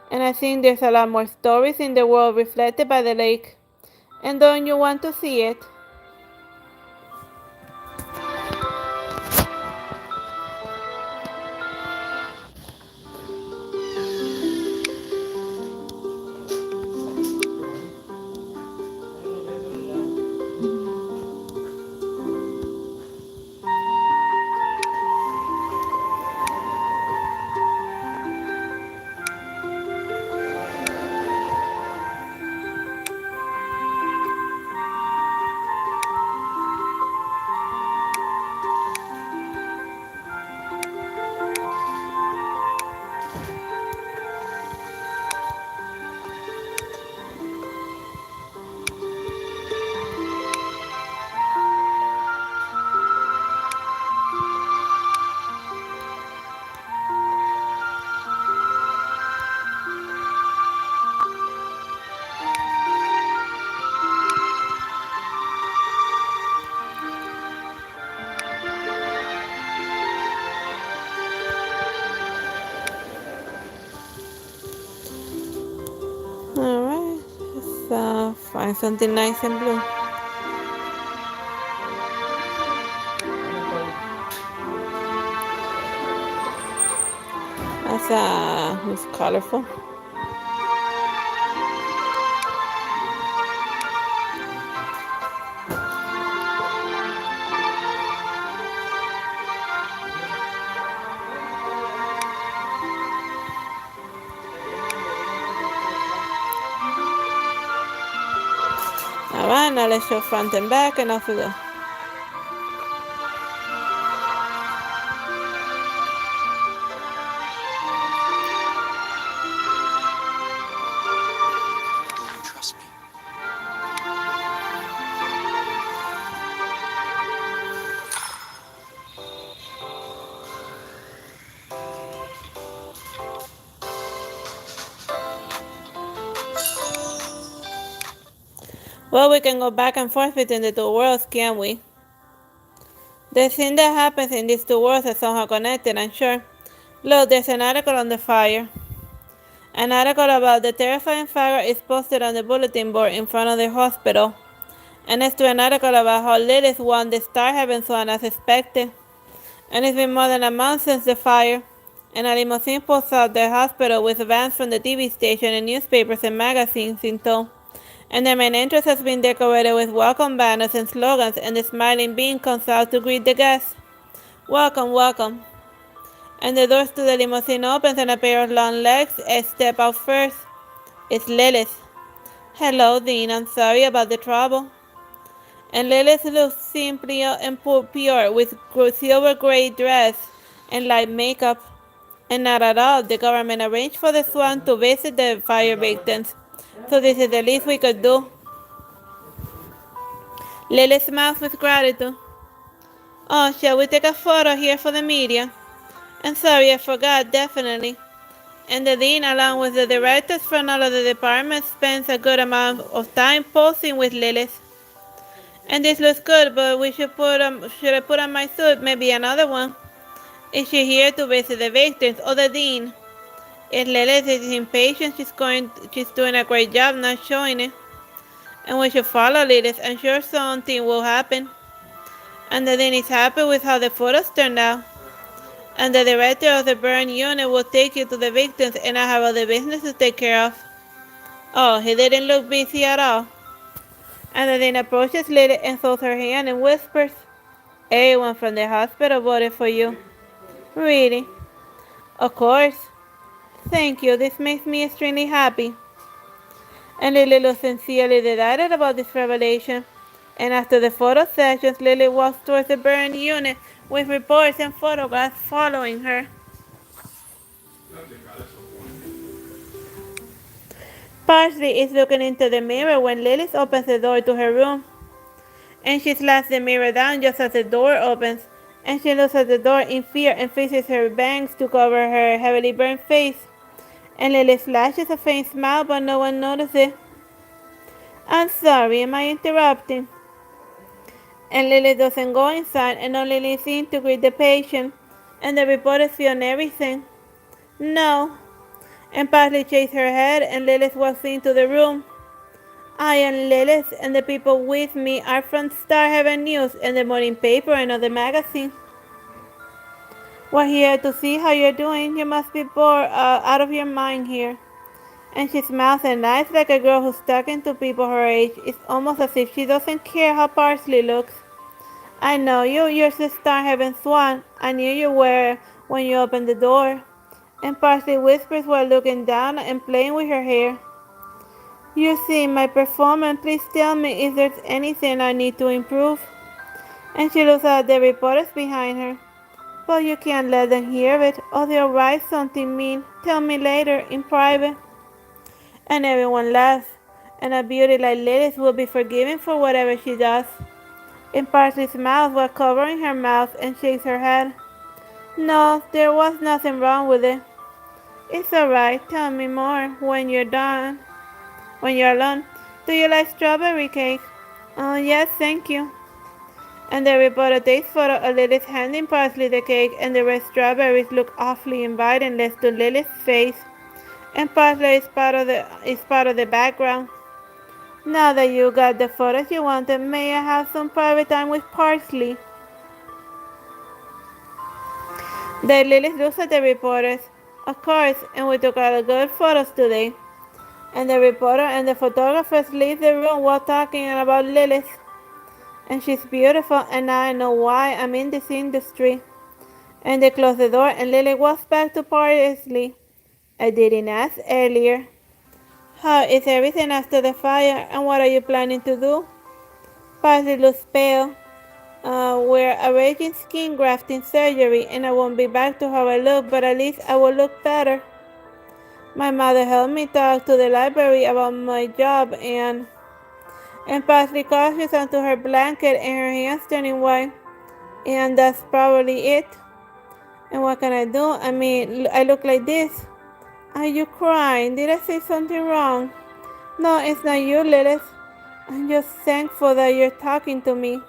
And I think there's a lot more stories in the world reflected by the lake. And don't you want to see it? Alright, let's find something nice and blue. It's colorful. Alright, now let's show front and back and off we go. Trust me. Well, we can go back and forth between the two worlds, can't we? The thing that happens in these two worlds is somehow connected, I'm sure. Look, there's an article on the fire. An article about the terrifying fire is posted on the bulletin board in front of the hospital. And next to an article about how Lilith won the Star Heaven Swan as expected. And it's been more than a month since the fire. And a limousine pulls out the hospital with vans from the TV station and newspapers and magazines in tow. And the main entrance has been decorated with welcome banners and slogans, and the smiling being comes out to greet the guests. Welcome, welcome. And the doors to the limousine opens and a pair of long legs step out first. It's Lilith. Hello, Dean, I'm sorry about the trouble. And Lilith looks simply and pure with silver gray dress and light makeup. And not at all, the government arranged for the swan to visit the fire victims. So this is the least we could do. Lily smiles with gratitude. Oh, shall we take a photo here for the media? I'm sorry, I forgot, definitely. And the dean, along with the directors from all of the departments, spends a good amount of time posing with Lilith. And this looks good, but should I put on my suit? Maybe another one. Is she here to visit the victims or the dean? If Lilith is impatient, she's doing a great job not showing it. And we should follow Lilith. I'm sure something will happen. And the dean is happy with how the photos turned out. And the director of the burn unit will take you to the victims, and I have other business to take care of. Oh, he didn't look busy at all. And the dean approaches Lily and holds her hand and whispers, "Everyone from the hospital voted for you." Really? Of course. Thank you, this makes me extremely happy. And Lily looks sincerely delighted about this revelation. And after the photo sessions, Lily walks towards the burn unit with reports and photographs following her. Parsley is looking into the mirror when Lily opens the door to her room. And she slaps the mirror down just as the door opens. And she looks at the door in fear and fixes her bangs to cover her heavily burned face. And Lily flashes a faint smile, but no one notices. I'm sorry, am I interrupting? And Lily doesn't go inside and only leans in to greet the patient. And the reporters film everything. No. And Parsley shakes her head and Lilith walks into the room. I am Lilith, and the people with me are from Star Heaven News and the morning paper and other magazine. We're here to see how you're doing. You must be bored out of your mind here. And she smiles and lies like a girl who's talking to people her age. It's almost as if she doesn't care how Parsley looks. I know you. You're the Star Heaven Swan. I knew you were when you opened the door. And Parsley whispers while looking down and playing with her hair. You see my performance. Please tell me if there's anything I need to improve. And she looks at the reporters behind her. But you can't let them hear it, or they'll write something mean. Tell me later, in private. And everyone laughs. And a beauty like Lilith will be forgiven for whatever she does. And Parsley smiles while covering her mouth and shakes her head. No, there was nothing wrong with it. It's alright. Tell me more when you're done. When you're alone. Do you like strawberry cake? Oh, yes, thank you. And the reporter takes photo of Lilith handing Parsley the cake, and the red strawberries look awfully inviting next to Lilith's face. And Parsley is part of the background. Now that you got the photos you wanted, may I have some private time with Parsley? Then Lilith looks at the reporters. Of course, and we took all good photos today. And the reporter and the photographers leave the room while talking about Lilith. And she's beautiful, and now I know why I'm in this industry. And they close the door, and Lily walks back to Parsley. I didn't ask earlier. How is everything after the fire, and what are you planning to do? Parsley looks pale. We're arranging skin grafting surgery, and I won't be back to how I look, but at least I will look better. My mother helped me talk to the library about my job, and Parsley crouches onto her blanket and her hands turning white. And that's probably it. And what can I do? I mean, I look like this. Are you crying? Did I say something wrong? No, it's not you, Lilith. I'm just thankful that you're talking to me.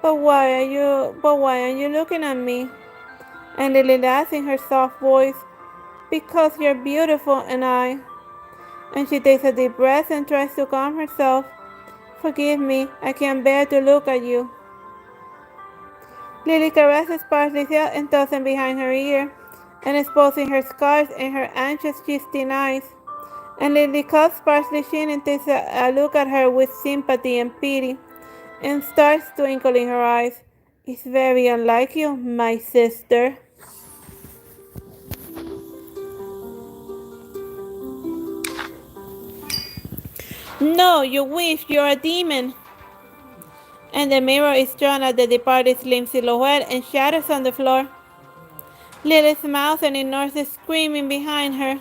But why are you looking at me? And Lily laughs in her soft voice. Because you're beautiful and she takes a deep breath and tries to calm herself. Forgive me, I can't bear to look at you. Lily caresses Parsley's head and tosses behind her ear, and exposing her scars and her anxious, gisting eyes. And Lily cups Parsley's chin and takes a look at her with sympathy and pity, and starts twinkling her eyes. It's very unlike you, my sister. No, you wish you're a demon. And the mirror is drawn at the departed slim silhouette and shatters on the floor. Lily smiles and ignores the screaming behind her.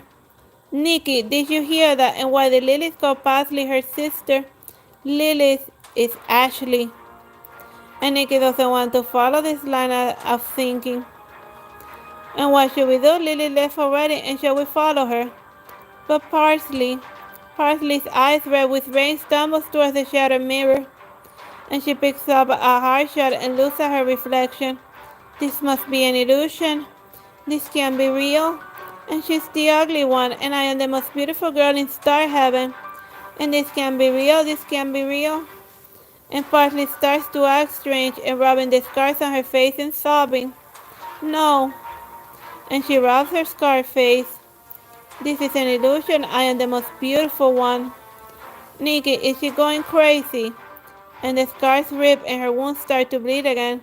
Nikki, did you hear that? And why did Lilith call Parsley her sister? Lilith is Ashley. And Nikki doesn't want to follow this line of thinking. And what should we do? Lilith left already, and shall we follow her? But Parsley's eyes red with rain, stumbles towards the shattered mirror, and she picks up a hard shot and looks at her reflection. This must be an illusion. This can't be real. And she's the ugly one, and I am the most beautiful girl in star heaven. And this can't be real, this can't be real. And Parsley starts to act strange and rubbing the scars on her face and sobbing. No. And she rubs her scarred face. This is an illusion, I am the most beautiful one. Nikki, is she going crazy? And the scars rip and her wounds start to bleed again.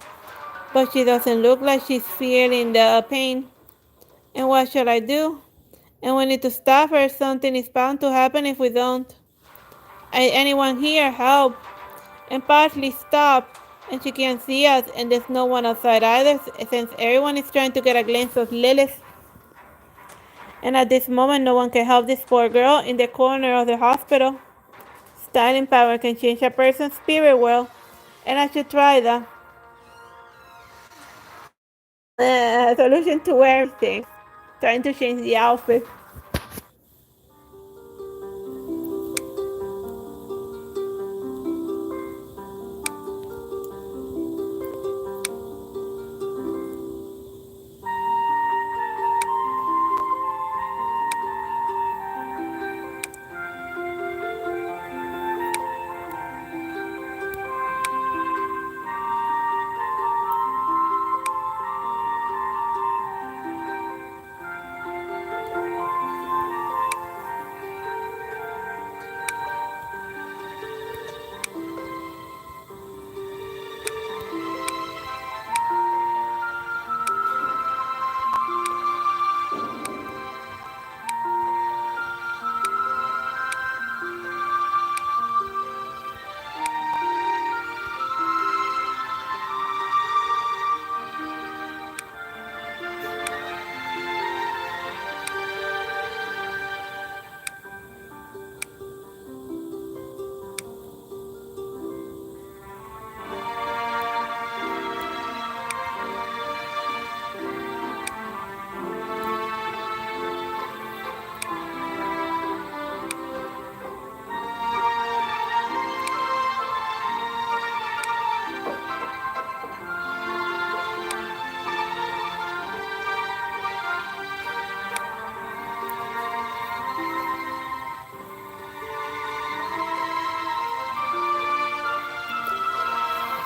But she doesn't look like she's feeling the pain. And what shall I do? And we need to stop her. Something is bound to happen if we don't. Anyone here? Help! And Parsley, stop! And she can't see us, and there's no one outside either, since everyone is trying to get a glimpse of Lilith. And at this moment, no one can help this poor girl in the corner of the hospital. Styling power can change a person's spirit world, and I should try that. Solution to everything. Trying to change the outfit.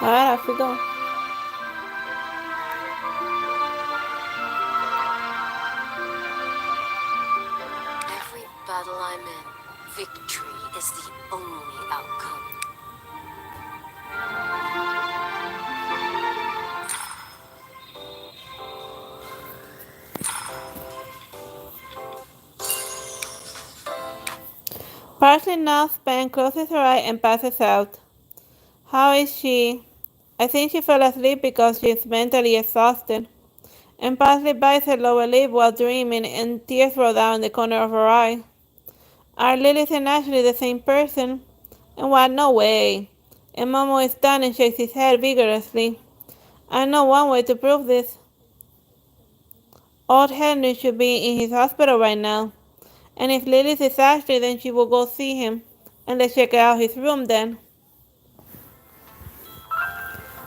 Ahora, fico. Every battle I'm in, victory is the only outcome. Parsley now Span closes her eye and passes out. How is she? I think she fell asleep because she is mentally exhausted. And Parsley bites her lower lip while dreaming, and tears roll down the corner of her eye. Are Lilith and Ashley the same person? And what? No way. And Momo is done and shakes his head vigorously. I know one way to prove this. Old Henry should be in his hospital right now. And if Lilith is Ashley, then she will go see him. And let's check out his room then.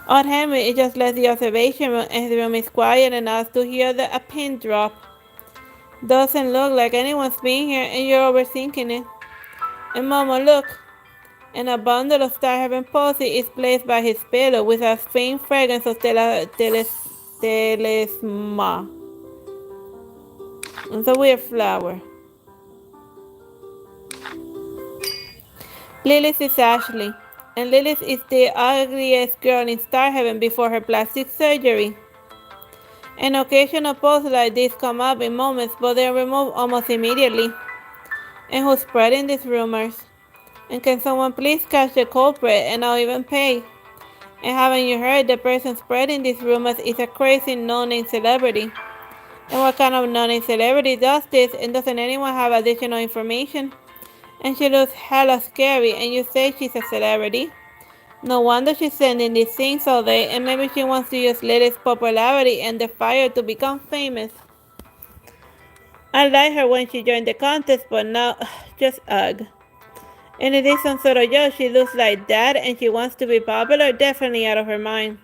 Old Henry is just left the observation room, and his room is quiet enough to hear a pin drop. Doesn't look like anyone's been here, and you're overthinking it. And Momo, look. And a bundle of Star Heaven Posy is placed by his pillow with a faint fragrance of telesma. It's a weird flower. Lilith is Ashley, and Lilith is the ugliest girl in Star Heaven before her plastic surgery. An occasional posts like this come up in moments, but they are removed almost immediately. And who's spreading these rumors? And can someone please catch the culprit and I'll even pay? And haven't you heard the person spreading these rumors is a crazy no-name celebrity? And what kind of non-celebrity does this, and doesn't anyone have additional information? And she looks hella scary, and you say she's a celebrity. No wonder she's sending these things all day, and maybe she wants to use Lilith's popularity and the fire to become famous. I liked her when she joined the contest, but now, just ugh. And it is some sort of joke, she looks like that, and she wants to be popular, definitely out of her mind.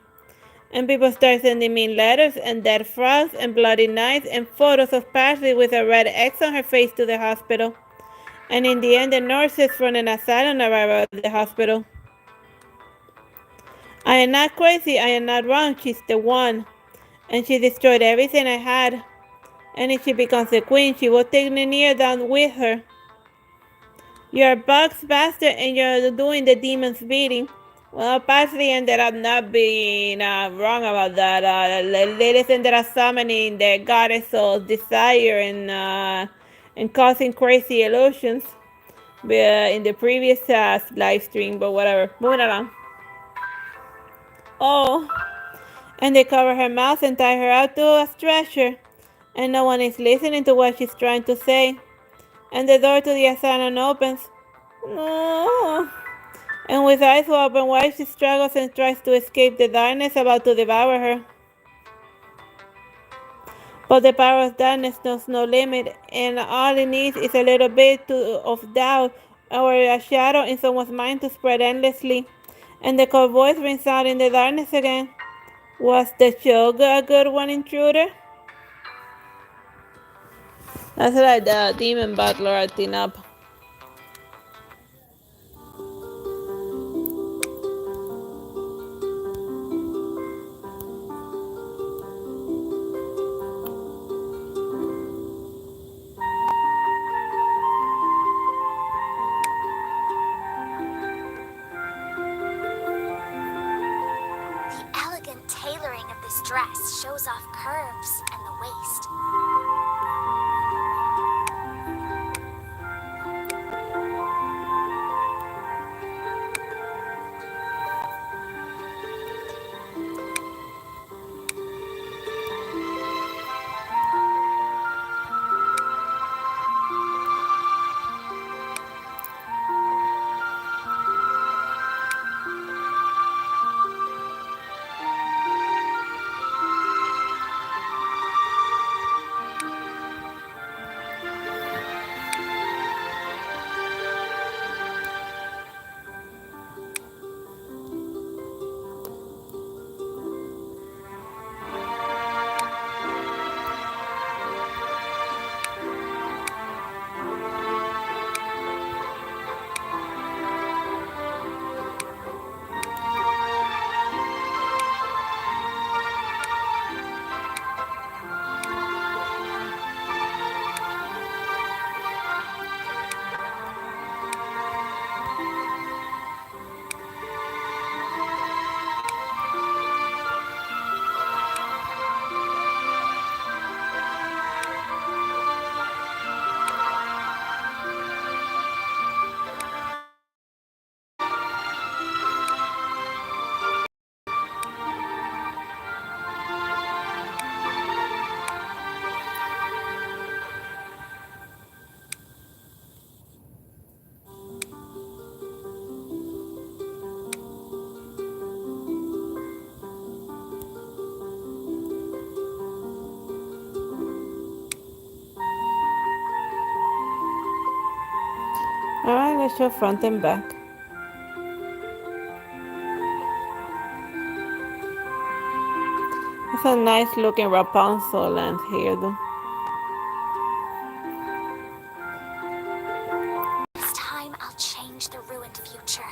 And people start sending me letters and dead frogs and bloody knives and photos of Parsley with a red X on her face to the hospital. And in the end, the nurses from an asylum arrive at the hospital. I am not crazy, I am not wrong, she's the one. And she destroyed everything I had. And if she becomes the queen, she will take Ninier down with her. You're a box bastard and you're doing the demon's beating. Well, Parsley ended up not being wrong about that. Lilith ended up summoning the goddess of desire and causing crazy illusions in the previous live stream, but whatever. Moving along. Oh, and they cover her mouth and tie her out to a stretcher, and no one is listening to what she's trying to say. And the door to the asylum opens. No. And with eyes open wide, she struggles and tries to escape the darkness about to devour her. But the power of darkness knows no limit, and all it needs is a little bit of doubt or a shadow in someone's mind to spread endlessly. And the cold voice rings out in the darkness again. Was the show a good one, intruder? That's like the demon butler acting up. Dress shows off curves and the waist. Alright, let's show front and back. That's a nice looking Rapunzel length here though. This time I'll change the ruined future.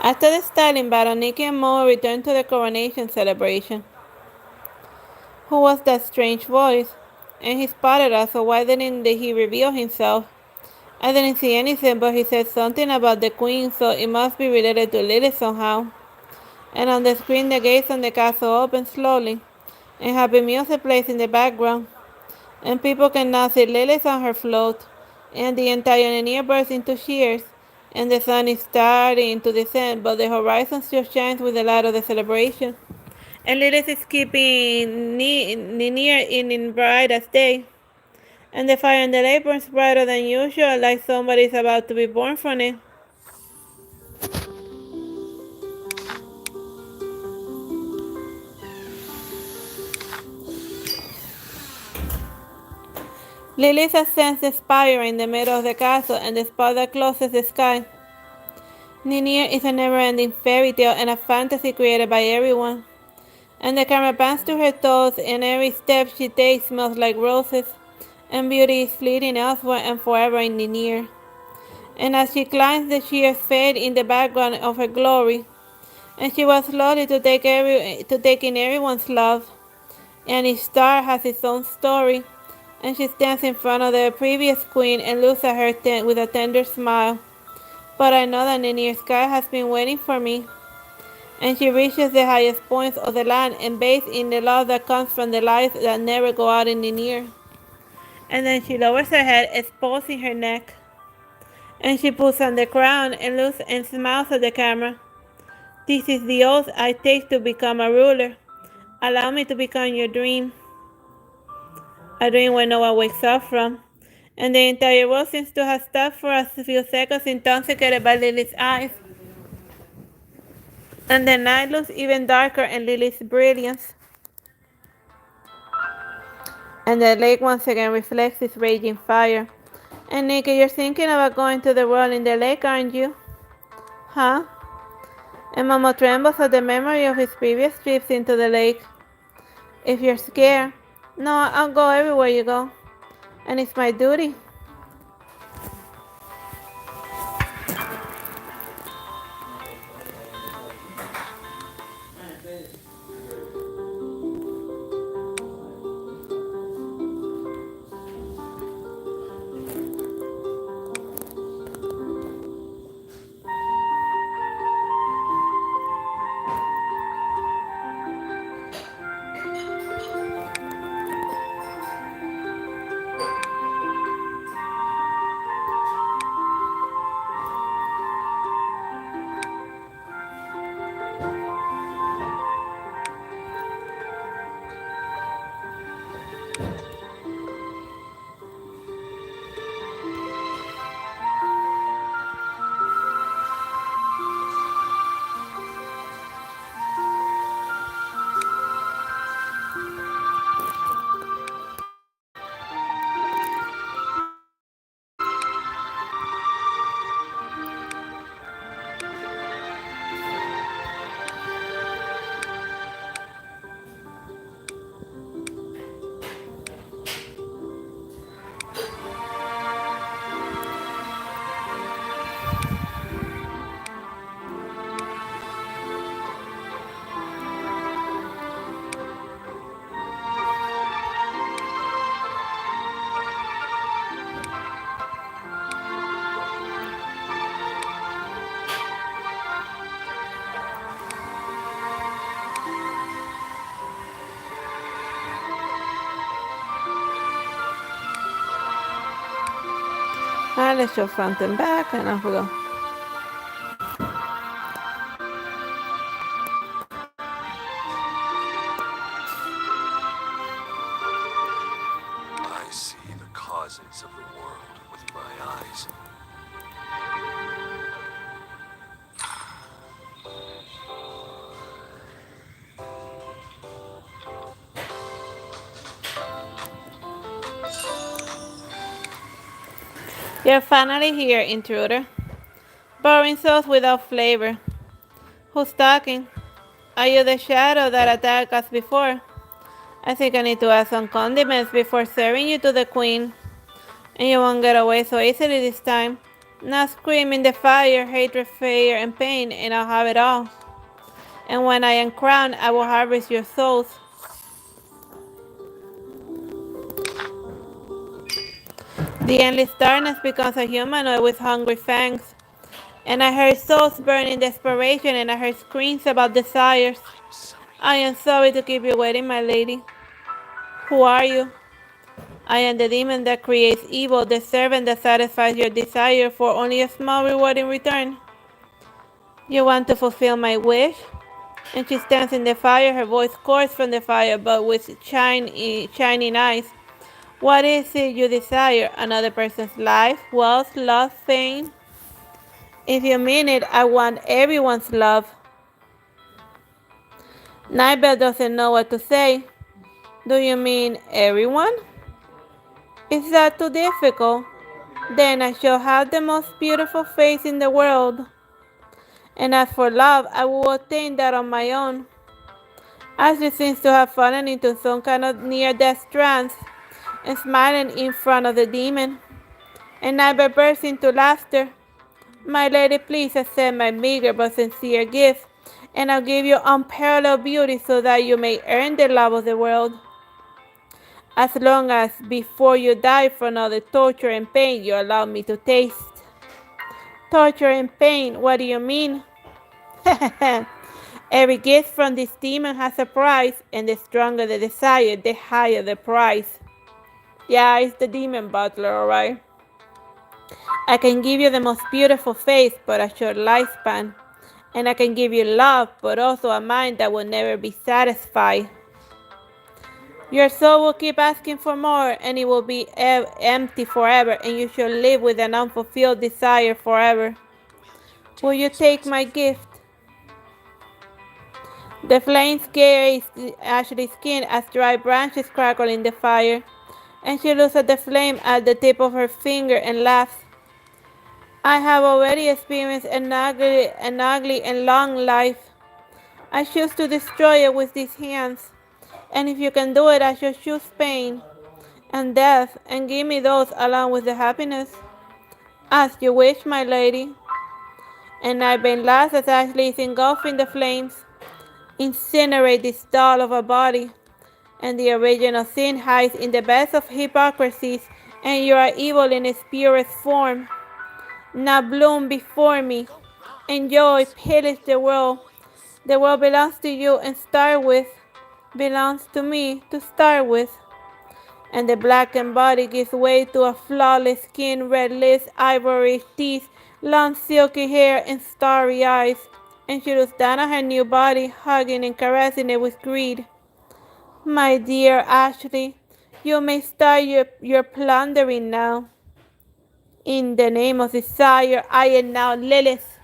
After the styling battle, Nikki and Mo returned to the coronation celebration. Who was that strange voice? And he spotted us, so why didn't he reveal himself? I didn't see anything, but he said something about the queen, so it must be related to Lilith somehow. And on the screen, the gates on the castle opened slowly, and happy music plays in the background. and people can now see Lilith on her float, and the entire Ninier bursts into cheers, and the sun is starting to descend, but the horizon still shines with the light of the celebration. And Lilith is keeping Ninier in bright as day, and the fire in the lake burns brighter than usual, like somebody is about to be born from it. Lilith ascends the spire in the middle of the castle, and the spire that closes the sky. Ninier is a never-ending fairy tale and a fantasy created by everyone. And the camera pans to her toes, and every step she takes smells like roses, and beauty is fleeting elsewhere and forever in Ninier. And as she climbs, the shears fade in the background of her glory, and she was slowly to take in everyone's love. And each star has its own story, and she stands in front of the previous queen and looks at her with a tender smile. But I know that Ninier's sky has been waiting for me. And she reaches the highest points of the land and bathes in the love that comes from the lights that never go out in Ninier. And then she lowers her head, exposing her neck. And she puts on the crown and looks and smiles at the camera. This is the oath I take to become a ruler. Allow me to become your dream. A dream where no one wakes up from. And the entire world seems to have stopped for a few seconds, intoxicated by Lily's eyes. And the night looks even darker in Lily's brilliance. And the lake once again reflects its raging fire. And Nikki, you're thinking about going to the world in the lake, aren't you? Huh? And Momo trembles at the memory of his previous trips into the lake. If you're scared, no, I'll go everywhere you go. And it's my duty. Let's show front and back, and off we go. I see the causes of the world with my eyes. You're finally here, intruder. Boring sauce without flavor. Who's talking? Are you the shadow that attacked us before? I think I need to add some condiments before serving you to the queen. And you won't get away so easily this time. Now scream in the fire, hatred, fear, and pain, and I'll have it all. And when I am crowned, I will harvest your souls. The endless darkness becomes a humanoid with hungry fangs. And I heard souls burn in desperation, and I heard screams about desires. I am sorry to keep you waiting, my lady. Who are you? I am the demon that creates evil, the servant that satisfies your desire for only a small reward in return. You want to fulfill my wish? And she stands in the fire, her voice coarse from the fire, but with shining eyes. What is it you desire? Another person's life, wealth, love, fame? If you mean it, I want everyone's love. Nightbell doesn't know what to say. Do you mean everyone? Is that too difficult? Then I shall have the most beautiful face in the world. And as for love, I will attain that on my own. Ashley seems to have fallen into some kind of near-death trance and smiling in front of the demon. And Nightbell bursts into laughter. My lady, please accept my meager but sincere gift, and I'll give you unparalleled beauty so that you may earn the love of the world. As long as before you die from all the torture and pain you allow me to taste. Torture and pain, what do you mean? Every gift from this demon has a price, and the stronger the desire, the higher the price. Yeah, it's the demon butler, alright? I can give you the most beautiful face, but a short lifespan. And I can give you love, but also a mind that will never be satisfied. Your soul will keep asking for more, and it will be empty forever, and you shall live with an unfulfilled desire forever. Will you take my gift? The flames gaze Ashley's skin as dry branches crackle in the fire, and she looks at the flame at the tip of her finger and laughs. I have already experienced an ugly and long life. I choose to destroy it with these hands, and if you can do it, I shall choose pain and death, and give me those along with the happiness. As you wish, my lady. And I've been last as Ashley is engulfed in the flames. Incinerate this doll of a body, and the original sin hides in the best of hypocrisies, and you are evil in its purest form. Now bloom before me. Enjoy, pillage the world. The world belongs to you and start with, belongs to me to start with. And the blackened body gives way to a flawless skin, red lips, ivory teeth, long silky hair, and starry eyes. And she looks down at her new body, hugging and caressing it with greed. My dear Ashley, you may start your plundering now. In the name of desire, I am now Lilith.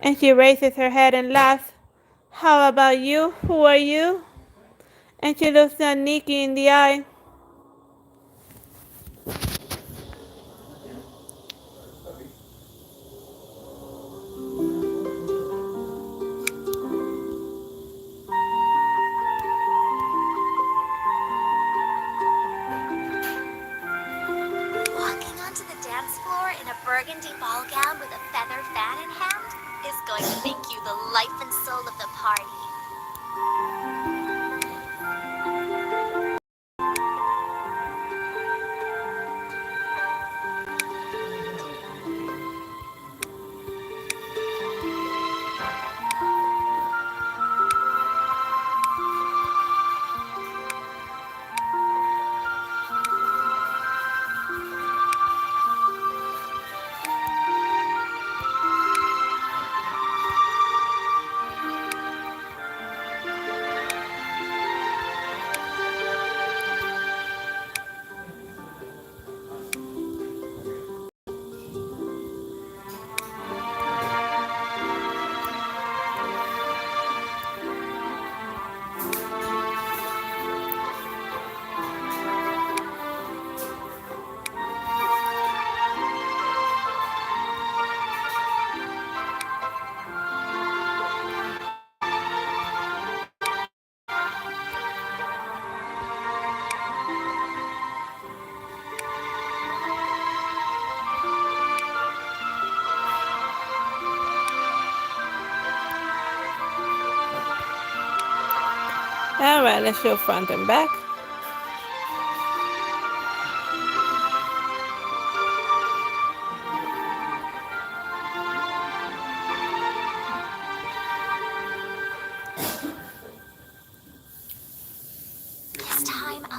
And she raises her head and laughs. How about you? Who are you? And she looks at Nikki in the eye. Walking onto the dance floor in a burgundy ball gown with a feather fan in hand is going to make you the life and soul of the party. Alright, let's show front and back.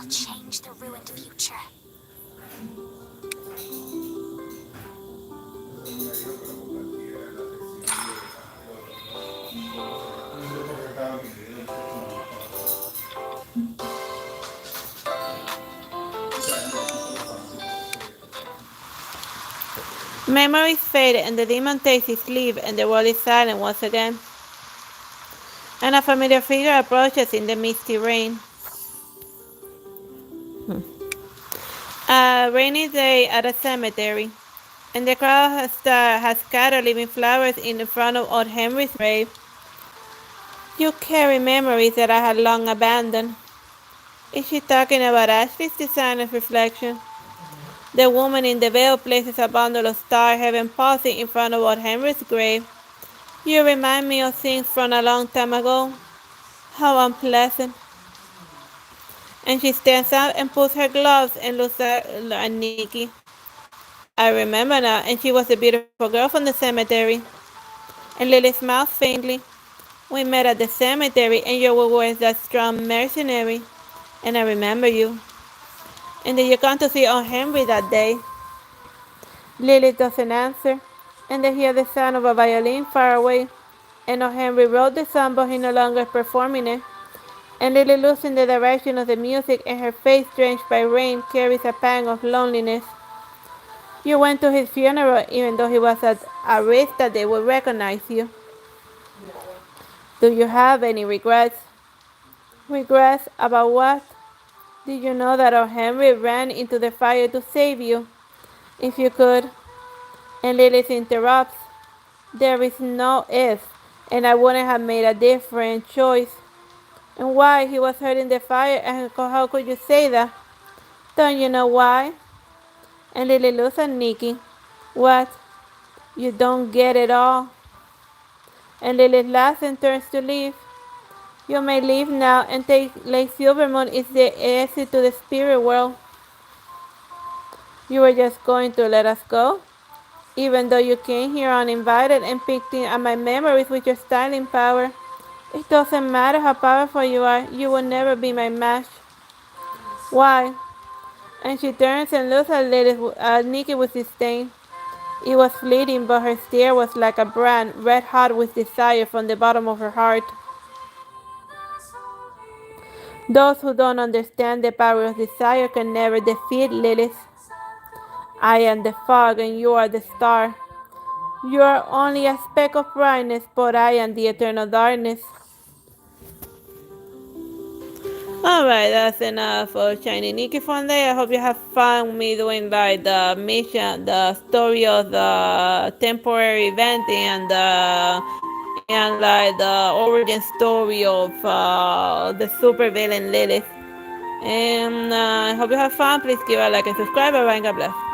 will change the ruined future. Memories fade and the demon takes his leave and the world is silent once again. And a familiar figure approaches in the misty rain. A rainy day at a cemetery, and the crowd has scattered living flowers in front of old Henry's grave. You carry memories that I had long abandoned. Is she talking about Ashley's design of reflection? The woman in the veil places a bundle of star heaven pausing in front of old Henry's grave. You remind me of things from a long time ago. How unpleasant. And she stands up and pulls her gloves and looks at Nikki. I remember now, and she was a beautiful girl from the cemetery. And Lily smiles faintly. We met at the cemetery, and you were that strong mercenary. And I remember you. And did you come to see Aunt Henry that day? Lily doesn't answer, and they hear the sound of a violin far away. And Aunt Henry wrote the song, but he no longer performing it. And Lily looks in the direction of the music, and her face, drenched by rain, carries a pang of loneliness. You went to his funeral, even though he was at a risk that they would recognize you. Do you have any regrets? Regrets about what? Did you know that our Henry ran into the fire to save you? If you could. And Lilith interrupts. There is no if, and I wouldn't have made a different choice. And why? He was hurt in the fire, and how could you say that? Don't you know why? And Lily looks at Nikki. What? You don't get it all. And Lily laughs and turns to leave. You may leave now and take Lake Silvermoon is the exit to the spirit world. You were just going to let us go? Even though you came here uninvited and picked at my memories with your styling power. It doesn't matter how powerful you are, you will never be my match. Why? And she turns and looks at Nikki with disdain. It was fleeting, but her stare was like a brand, red hot with desire from the bottom of her heart. Those who don't understand the power of desire can never defeat Lilith. I am the fog and you are the star. You are only a speck of brightness, but I am the eternal darkness. Alright, that's enough for Shiny Nikki for today. I hope you have fun with me doing like the mission, the story of the temporary event and like the origin story of the super villain Lilith. And I hope you have fun. Please give a like and subscribe. Bye bye and God bless.